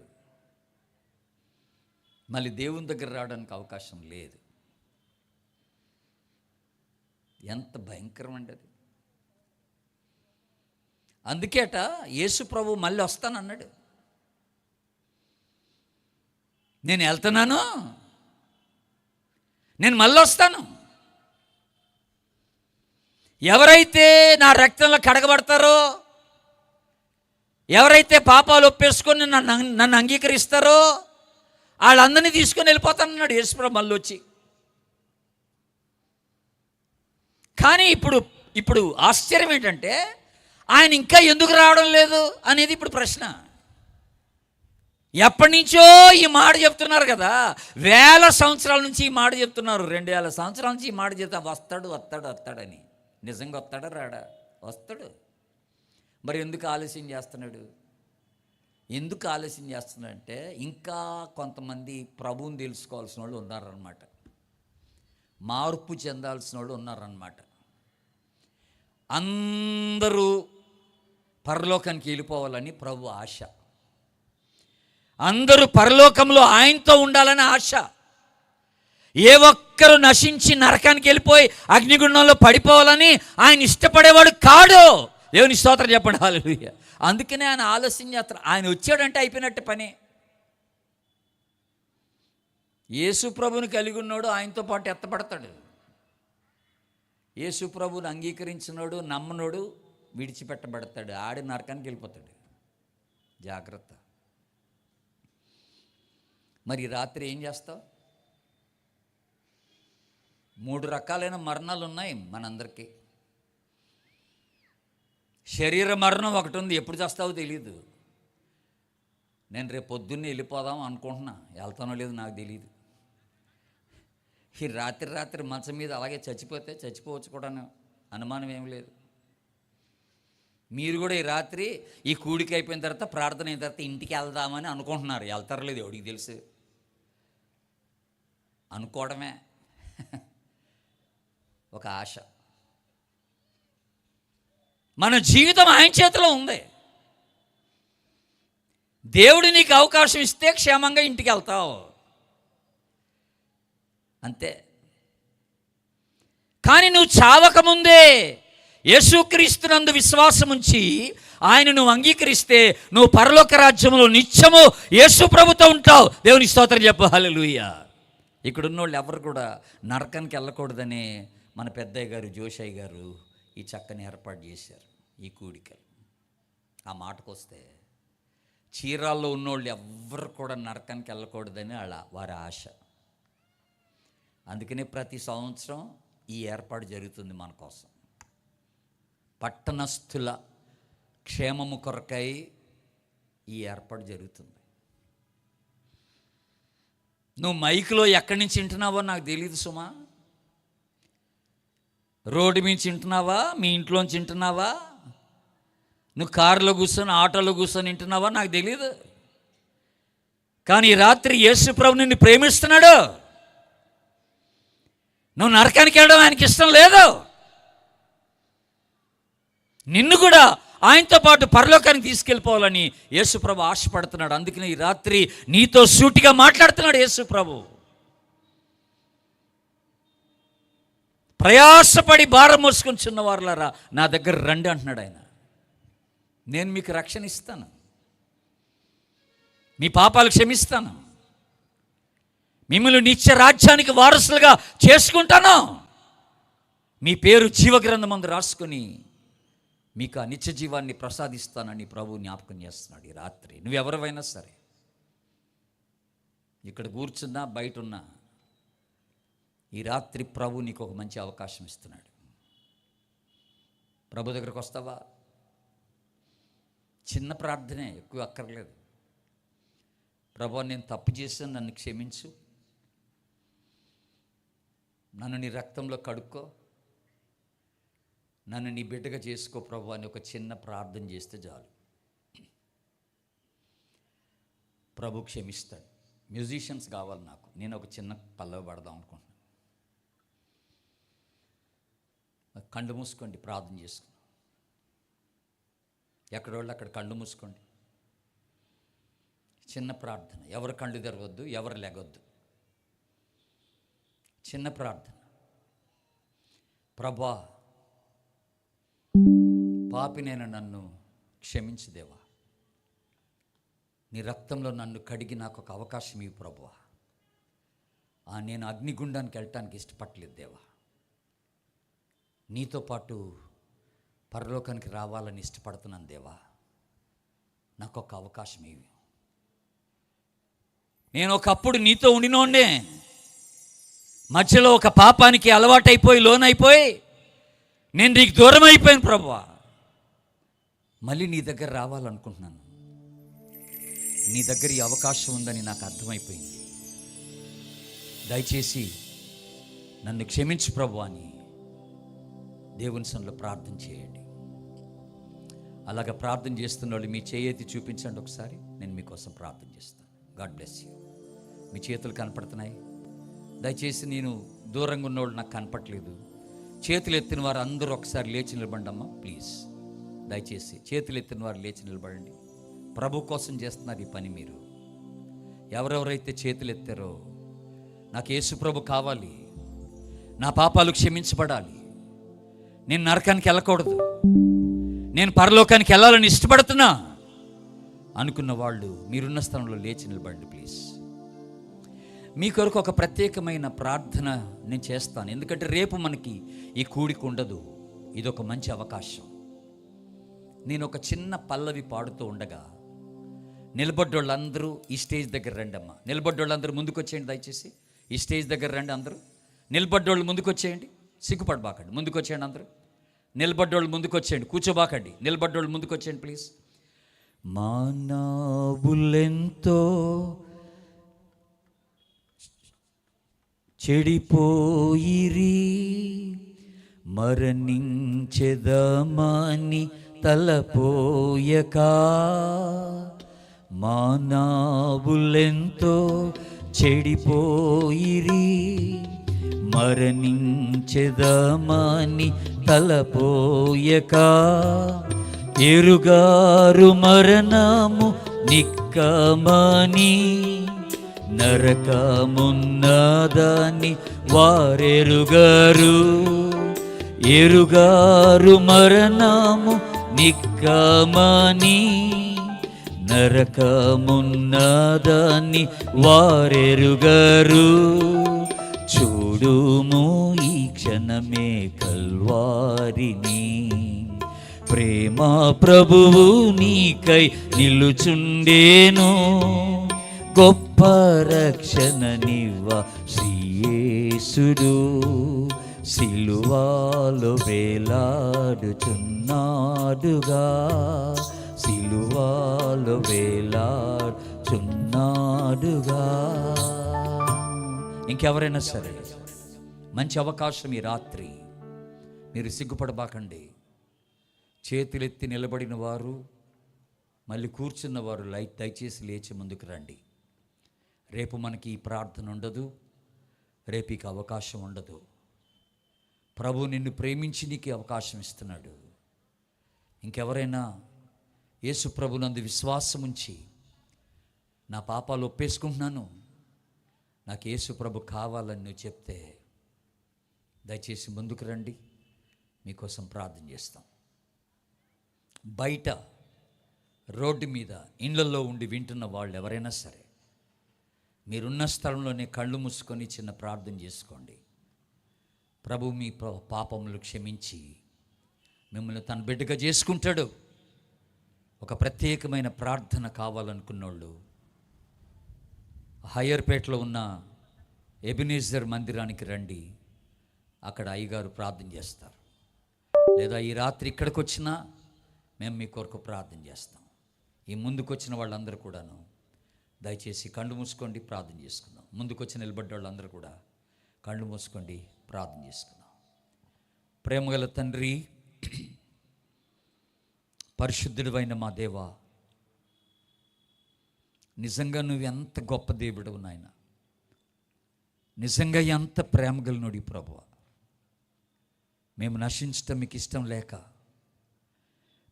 మళ్ళీ దేవుని దగ్గర రావడానికి అవకాశం లేదు. ఎంత భయంకరం అండి అది. అందుకేట యేసు ప్రభు మళ్ళీ వస్తానన్నాడు. నేను వెళ్తున్నాను, నేను మళ్ళీ వస్తాను. ఎవరైతే నా రక్తంలో కడగబడతారో, ఎవరైతే పాపాలు ఒప్పేసుకొని నన్ను అంగీకరిస్తారో వాళ్ళందరినీ తీసుకొని వెళ్ళిపోతానన్నాడు యేసు ప్రభు మళ్ళీ వచ్చి. కానీ ఇప్పుడు ఆశ్చర్యం ఏంటంటే, ఆయన ఇంకా ఎందుకు రావడం లేదు అనేది ఇప్పుడు ప్రశ్న. ఎప్పటి నుంచో ఈ మాట చెప్తున్నారు కదా, వేల సంవత్సరాల నుంచి ఈ మాట చెప్తున్నారు. 2000 సంవత్సరాల నుంచి ఈ మాట చెప్తా వస్తాడని. నిజంగా వస్తాడా రాడా? వస్తాడు. మరి ఎందుకు ఆలస్యం చేస్తున్నాడు? ఎందుకు ఆలస్యం చేస్తున్నాడంటే, ఇంకా కొంతమంది ప్రభువుని తెలుసుకోవాల్సిన వాళ్ళు ఉన్నారన్నమాట, మార్పు చెందాల్సిన వాళ్ళు ఉన్నారన్నమాట. అందరూ పరలోకానికి వెళ్ళిపోవాలని ప్రభు ఆశ, అందరూ పరలోకంలో ఆయనతో ఉండాలని ఆశ. ఏ ఒక్కరు నశించి నరకానికి వెళ్ళిపోయి అగ్నిగుండంలో పడిపోవాలని ఆయన ఇష్టపడేవాడు కాడు. దేవుని స్తోత్రం చెప్పండి హల్లెలూయా. అందుకనే ఆయన ఆలస్యం చేస్తారు. ఆయన వచ్చాడంటే అయిపోయినట్టు పని. యేసు ప్రభుని కలిగి ఉన్నాడు ఆయనతో పాటు ఎత్తపడతాడు. యేసు ప్రభుని అంగీకరించినోడు నమ్మనోడు విడిచిపెట్టబడతాడు, ఆడి నరకానికి వెళ్ళిపోతాడు. జాగ్రత్త. మరి రాత్రి ఏం చేస్తావు? 3 రకాలైన మరణాలు ఉన్నాయి మనందరికీ. శరీర మరణం ఒకటి ఉంది, ఎప్పుడు చేస్తావో తెలియదు. నేను రేపు పొద్దున్నే వెళ్ళిపోదాం అనుకుంటున్నా, వెళ్తానో లేదో నాకు తెలియదు. ఈ రాత్రి మంచం మీద అలాగే చచ్చిపోవచ్చు కూడా, అనుమానం ఏం లేదు. మీరు కూడా ఈ రాత్రి ఈ కూడికి అయిపోయిన తర్వాత, ప్రార్థన అయిన తర్వాత ఇంటికి వెళ్దామని అనుకుంటున్నారు. వెళ్తారో లేదు ఎవడికి తెలుసు, అనుకోవడమే ఒక ఆశ. మన జీవితం ఆయన చేతిలో ఉంది. దేవుడు నీకు అవకాశం ఇస్తే క్షేమంగా ఇంటికి వెళ్తావు, అంతే. కానీ నువ్వు చావకముందే యేసుక్రీస్తునందు విశ్వాసం ఉంచి ఆయన నువ్వు అంగీకరిస్తే నువ్వు పరలోక రాజ్యంలో నిత్యము యేసు ప్రభుతో ఉంటావు. దేవుని స్తోత్రం చెప్పు, హల్లెలూయా. ఇక్కడ ఉన్నోళ్ళు ఎవరు కూడా నరకానికి వెళ్ళకూడదని మన పెద్దయ్య గారు, జోషయ్య గారు ఈ చక్కని ఏర్పాటు చేశారు, ఈ కూడికలు. ఆ మాటకు వస్తే చీరాల్లో ఉన్నోళ్ళు ఎవ్వరు కూడా నరకానికి వెళ్ళకూడదని వారి ఆశ. అందుకనే ప్రతి సంవత్సరం ఈ ఏర్పాటు జరుగుతుంది మన కోసం. పట్టణస్థుల క్షేమము కొరకై ఈ ఏర్పాటు జరుగుతుంది. నువ్వు మైకులో ఎక్కడి నుంచి వింటున్నావో నాకు తెలియదు సుమా. రోడ్డు నుంచి వింటున్నావా, మీ ఇంట్లోంచి వింటున్నావా, నువ్వు కారులో కూర్చొని ఆటోలో కూర్చొని వింటున్నావా నాకు తెలియదు. కానీ ఈ రాత్రి యేసు ప్రభు నిన్ను ప్రేమిస్తున్నాడు. నువ్వు నరకానికి వెళ్ళడం ఆయనకి ఇష్టం లేదు. నిన్ను కూడా ఆయనతో పాటు పరలోకానికి తీసుకెళ్ళిపోవాలని యేసు ప్రభు ఆశపడుతున్నాడు. అందుకనే ఈ రాత్రి నీతో సూటిగా మాట్లాడుతున్నాడు యేసు ప్రభు. ప్రయాసపడి భారం మోసుకొని చిన్నవారులారా నా దగ్గర రండి అంటున్నాడు ఆయన. నేను మీకు రక్షణ ఇస్తాను, మీ పాపాలు క్షమిస్తాను, మిమ్మల్ని నిత్య రాజ్యానికి వారసులుగా చేసుకుంటాను, మీ పేరు జీవగ్రంథమందు రాసుకొని మీకు ఆ నిత్య జీవాన్ని ప్రసాదిస్తానని ప్రభు జ్ఞాపకం చేస్తున్నాడు. ఈ రాత్రి నువ్వెవరివైనా సరే, ఇక్కడ కూర్చున్నా బయట ఉన్నా, ఈ రాత్రి ప్రభు నీకు ఒక మంచి అవకాశం ఇస్తున్నాడు. ప్రభు దగ్గరకు వస్తావా? చిన్న ప్రార్థనే, ఎక్కువ అక్కర్లేదు. ప్రభు నేను తప్పు చేశాను, నన్ను క్షమించు, నన్ను నీ రక్తంలో కడుక్కో, నన్ను నీ బిడ్డగా చేసుకో ప్రభు అని ఒక చిన్న ప్రార్థన చేస్తే చాలు, ప్రభు క్షమిస్తాడు. మ్యూజిషియన్స్ కావాలి నాకు, నేను ఒక చిన్న పల్లవి పడదాం అనుకుంటున్నాను. కళ్ళు మూసుకోండి, ప్రార్థన చేసుకుని. ఎక్కడోళ్ళు అక్కడ కళ్ళు మూసుకోండి. చిన్న ప్రార్థన, ఎవరు కళ్ళు తెరవద్దు, ఎవరు లెగొద్దు. చిన్న ప్రార్థన. ప్రభా, పాపినైన నన్ను క్షమించు దేవా, నీ రక్తంలో నన్ను కడిగి నాకు ఒక అవకాశం ఇవ్వు ప్రభువా. నేను అగ్నిగుండానికి వెళ్ళటానికి ఇష్టపడలేదు దేవా, నీతో పాటు పరలోకానికి రావాలని ఇష్టపడుతున్నాను దేవా, నాకు ఒక అవకాశం ఇవ్వు. నేను ఒకప్పుడు నీతో ఉండినోండే, మధ్యలో ఒక పాపానికి అలవాటైపోయి లోనైపోయి నేను నీకు దూరం అయిపోయాను ప్రభువా. మళ్ళీ నీ దగ్గర రావాలనుకుంటున్నాను. నీ దగ్గర ఈ అవకాశం ఉందని నాకు అర్థమైపోయింది. దయచేసి నన్ను క్షమించు ప్రభు అని దేవుని సన్నిధిలో ప్రార్థన చేయండి. అలాగ ప్రార్థన చేస్తున్న వాళ్ళు మీ చేయెత్తి చూపించండి ఒకసారి, నేను మీకోసం ప్రార్థన చేస్తాను. God bless you. మీ చేతులు కనపడుతున్నాయి. దయచేసి నేను దూరంగా ఉన్నవాళ్ళు నాకు కనపట్లేదు. చేతులు ఎత్తిన వారు అందరూ ఒకసారి లేచి నిలబడండి అమ్మా, ప్లీజ్. దయచేసి చేతులు ఎత్తిన వారు లేచి నిలబడండి. ప్రభు కోసం చేస్తున్నారు ఈ పని. మీరు ఎవరెవరైతే చేతులు ఎత్తారో, నాకు యేసు ప్రభు కావాలి, నా పాపాలు క్షమించబడాలి, నేను నరకానికి వెళ్ళకూడదు, నేను పరలోకానికి వెళ్ళాలని ఇష్టపడుతున్నా అనుకున్న వాళ్ళు మీరున్న స్థలంలో లేచి నిలబడండి ప్లీజ్. మీ కొరకు ఒక ప్రత్యేకమైన ప్రార్థన నేను చేస్తాను. ఎందుకంటే రేపు మనకి ఈ కూడిక ఉండదు. ఇదొక మంచి అవకాశం. నేను ఒక చిన్న పల్లవి పాడుతూ ఉండగా నిలబడ్డోళ్ళందరూ ఈ స్టేజ్ దగ్గర రండి అమ్మా. నిలబడ్డోళ్ళందరూ ముందుకు వచ్చేయండి దయచేసి. ఈ స్టేజ్ దగ్గర రండి అందరూ. నిలబడ్డోళ్ళు ముందుకు వచ్చేయండి, సిగ్గుపడబాకండి. ముందుకు వచ్చేయండి అందరూ. నిలబడ్డోళ్ళు ముందుకు వచ్చేయండి, కూర్చోబాకండి. నిలబడ్డోళ్ళు ముందుకు వచ్చేయండి ప్లీజ్. మానవులెంతో చెడిపోయిరి, మరణించెదమని తలపోయక. మానవులెంతో చెడిపోయిరి, మరణించెదమని తలపోయక. ఎరుగారు మరణము నిక్కమని, నరకమున్నదని వారెరుగారు. ఎరుగారు మరణము నిక్కమని, నరకమున్నదని వారెరుగారు. చూడుము ఈ క్షణమే కల్వారిని, ప్రేమ ప్రభువు నీకై నిలుచుండేను. గొప్ప రక్షణనివ్వ శ్రీయేసుడు, సిలువలో వేలాడుచున్నాడుగా, సిలువలో వేలాడుచున్నాడుగా. ఇంకెవరైనా సరే మంచి అవకాశం ఈ రాత్రి. మీరు సిగ్గుపడబాకండి. చేతులెత్తి నిలబడిన వారు, మళ్ళీ కూర్చున్న వారు దయచేసి లేచి ముందుకు రండి. రేపు మనకి ఈ ప్రార్థన ఉండదు, రేపు ఇక అవకాశం ఉండదు. ప్రభు నిన్ను ప్రేమించి నీకు అవకాశం ఇస్తున్నాడు. ఇంకెవరైనా యేసు ప్రభునందు విశ్వాసం ఉంచి, నా పాపాలు ఒప్పేసుకుంటున్నాను, నాకు యేసు ప్రభు కావాలని నువ్వు చెప్తే దయచేసి ముందుకు రండి, మీకోసం ప్రార్థన చేస్తాం. బయట రోడ్డు మీద ఇండ్లలో ఉండి వింటున్న వాళ్ళు ఎవరైనా సరే, మీరున్న స్థలంలోనే కళ్ళు మూసుకొని చిన్న ప్రార్థన చేసుకోండి. ప్రభు మీ పాపములు క్షమించి మిమ్మల్ని తన బిడ్డగా చేసుకుంటాడు. ఒక ప్రత్యేకమైన ప్రార్థన కావాలనుకున్నోళ్ళు హయ్యర్పేటలో ఉన్న ఎబినేజర్ మందిరానికి రండి, అక్కడ అయ్యగారు ప్రార్థన చేస్తారు. లేదా ఈ రాత్రి ఇక్కడికి వచ్చినా మేము మీ కొరకు ప్రార్థన చేస్తాం. ఈ ముందుకు వచ్చిన వాళ్ళందరూ కూడాను దయచేసి కళ్ళు మూసుకోండి, ప్రార్థన చేసుకుందాం. ముందుకు వచ్చి నిలబడ్డ వాళ్ళందరూ కూడా కళ్ళు మూసుకోండి, ప్రార్థన చేసుకుందాం. ప్రేమగల తండ్రి, పరిశుద్ధుడైన మా దేవా, నిజంగా నువ్వు ఎంత గొప్ప దేవుడవు నాయన. నిజంగా ఎంత ప్రేమగలనుడి ప్రభువా. మేము నశించటం మీకు ఇష్టం లేక,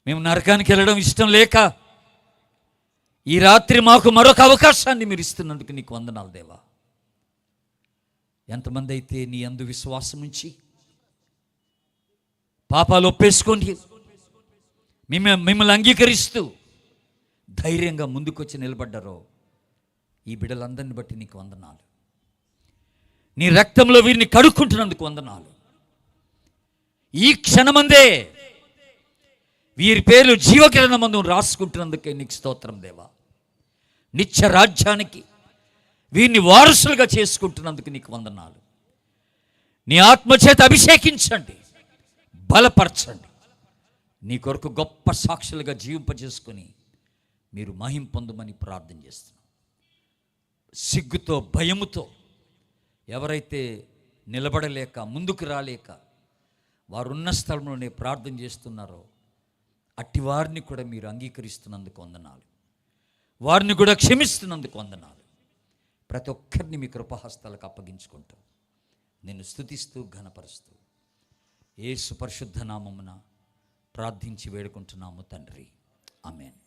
మేము నరకానికి వెళ్ళడం ఇష్టం లేక, ఈ రాత్రి మాకు మరొక అవకాశాన్ని మీరు ఇస్తున్నందుకు నీకు వందనాలు దేవా. ఎంతమంది అయితే నీ అందు విశ్వాసం ఉంచి పాపాలు ఒప్పేసుకోండి, మిమ్మల్ని అంగీకరిస్తూ ధైర్యంగా ముందుకొచ్చి నిలబడ్డారో, ఈ బిడ్డలందరిని బట్టి నీకు వందనాలు. నీ రక్తంలో వీరిని కడుక్కుంటున్నందుకు వందనాలు. ఈ క్షణమందే వీరి పేర్లు జీవకిరణమందు రాసుకుంటున్నందుకే నీకు స్తోత్రం దేవా. నిత్య రాజ్యానికి వీరిని వారసులుగా చేసుకుంటున్నందుకు నీకు వందనాలు. నీ ఆత్మచేత అభిషేకించండి, బలపరచండి. నీ కొరకు గొప్ప సాక్షులుగా జీవింపజేసుకొని మీరు మహిమ పొందమని ప్రార్థన చేస్తున్నాం. సిగ్గుతో భయముతో ఎవరైతే నిలబడలేక ముందుకు రాలేక వారున్న స్థలంలోనే ప్రార్థన చేస్తున్నారో, అట్టివారిని కూడా మీరు అంగీకరిస్తున్నందుకు వందనాలు. వారిని కూడా క్షమిస్తున్నందుకు వందనాలు. ప్రతి ఒక్కరిని మీ కృపాహస్తాలకు అప్పగించుకుంటూ నిన్ను స్తుతిస్తూ ఘనపరుస్తూ యేసు పరిశుద్ధ నామమున ప్రార్థించి వేడుకుంటున్నాము తండ్రి. ఆమేన్.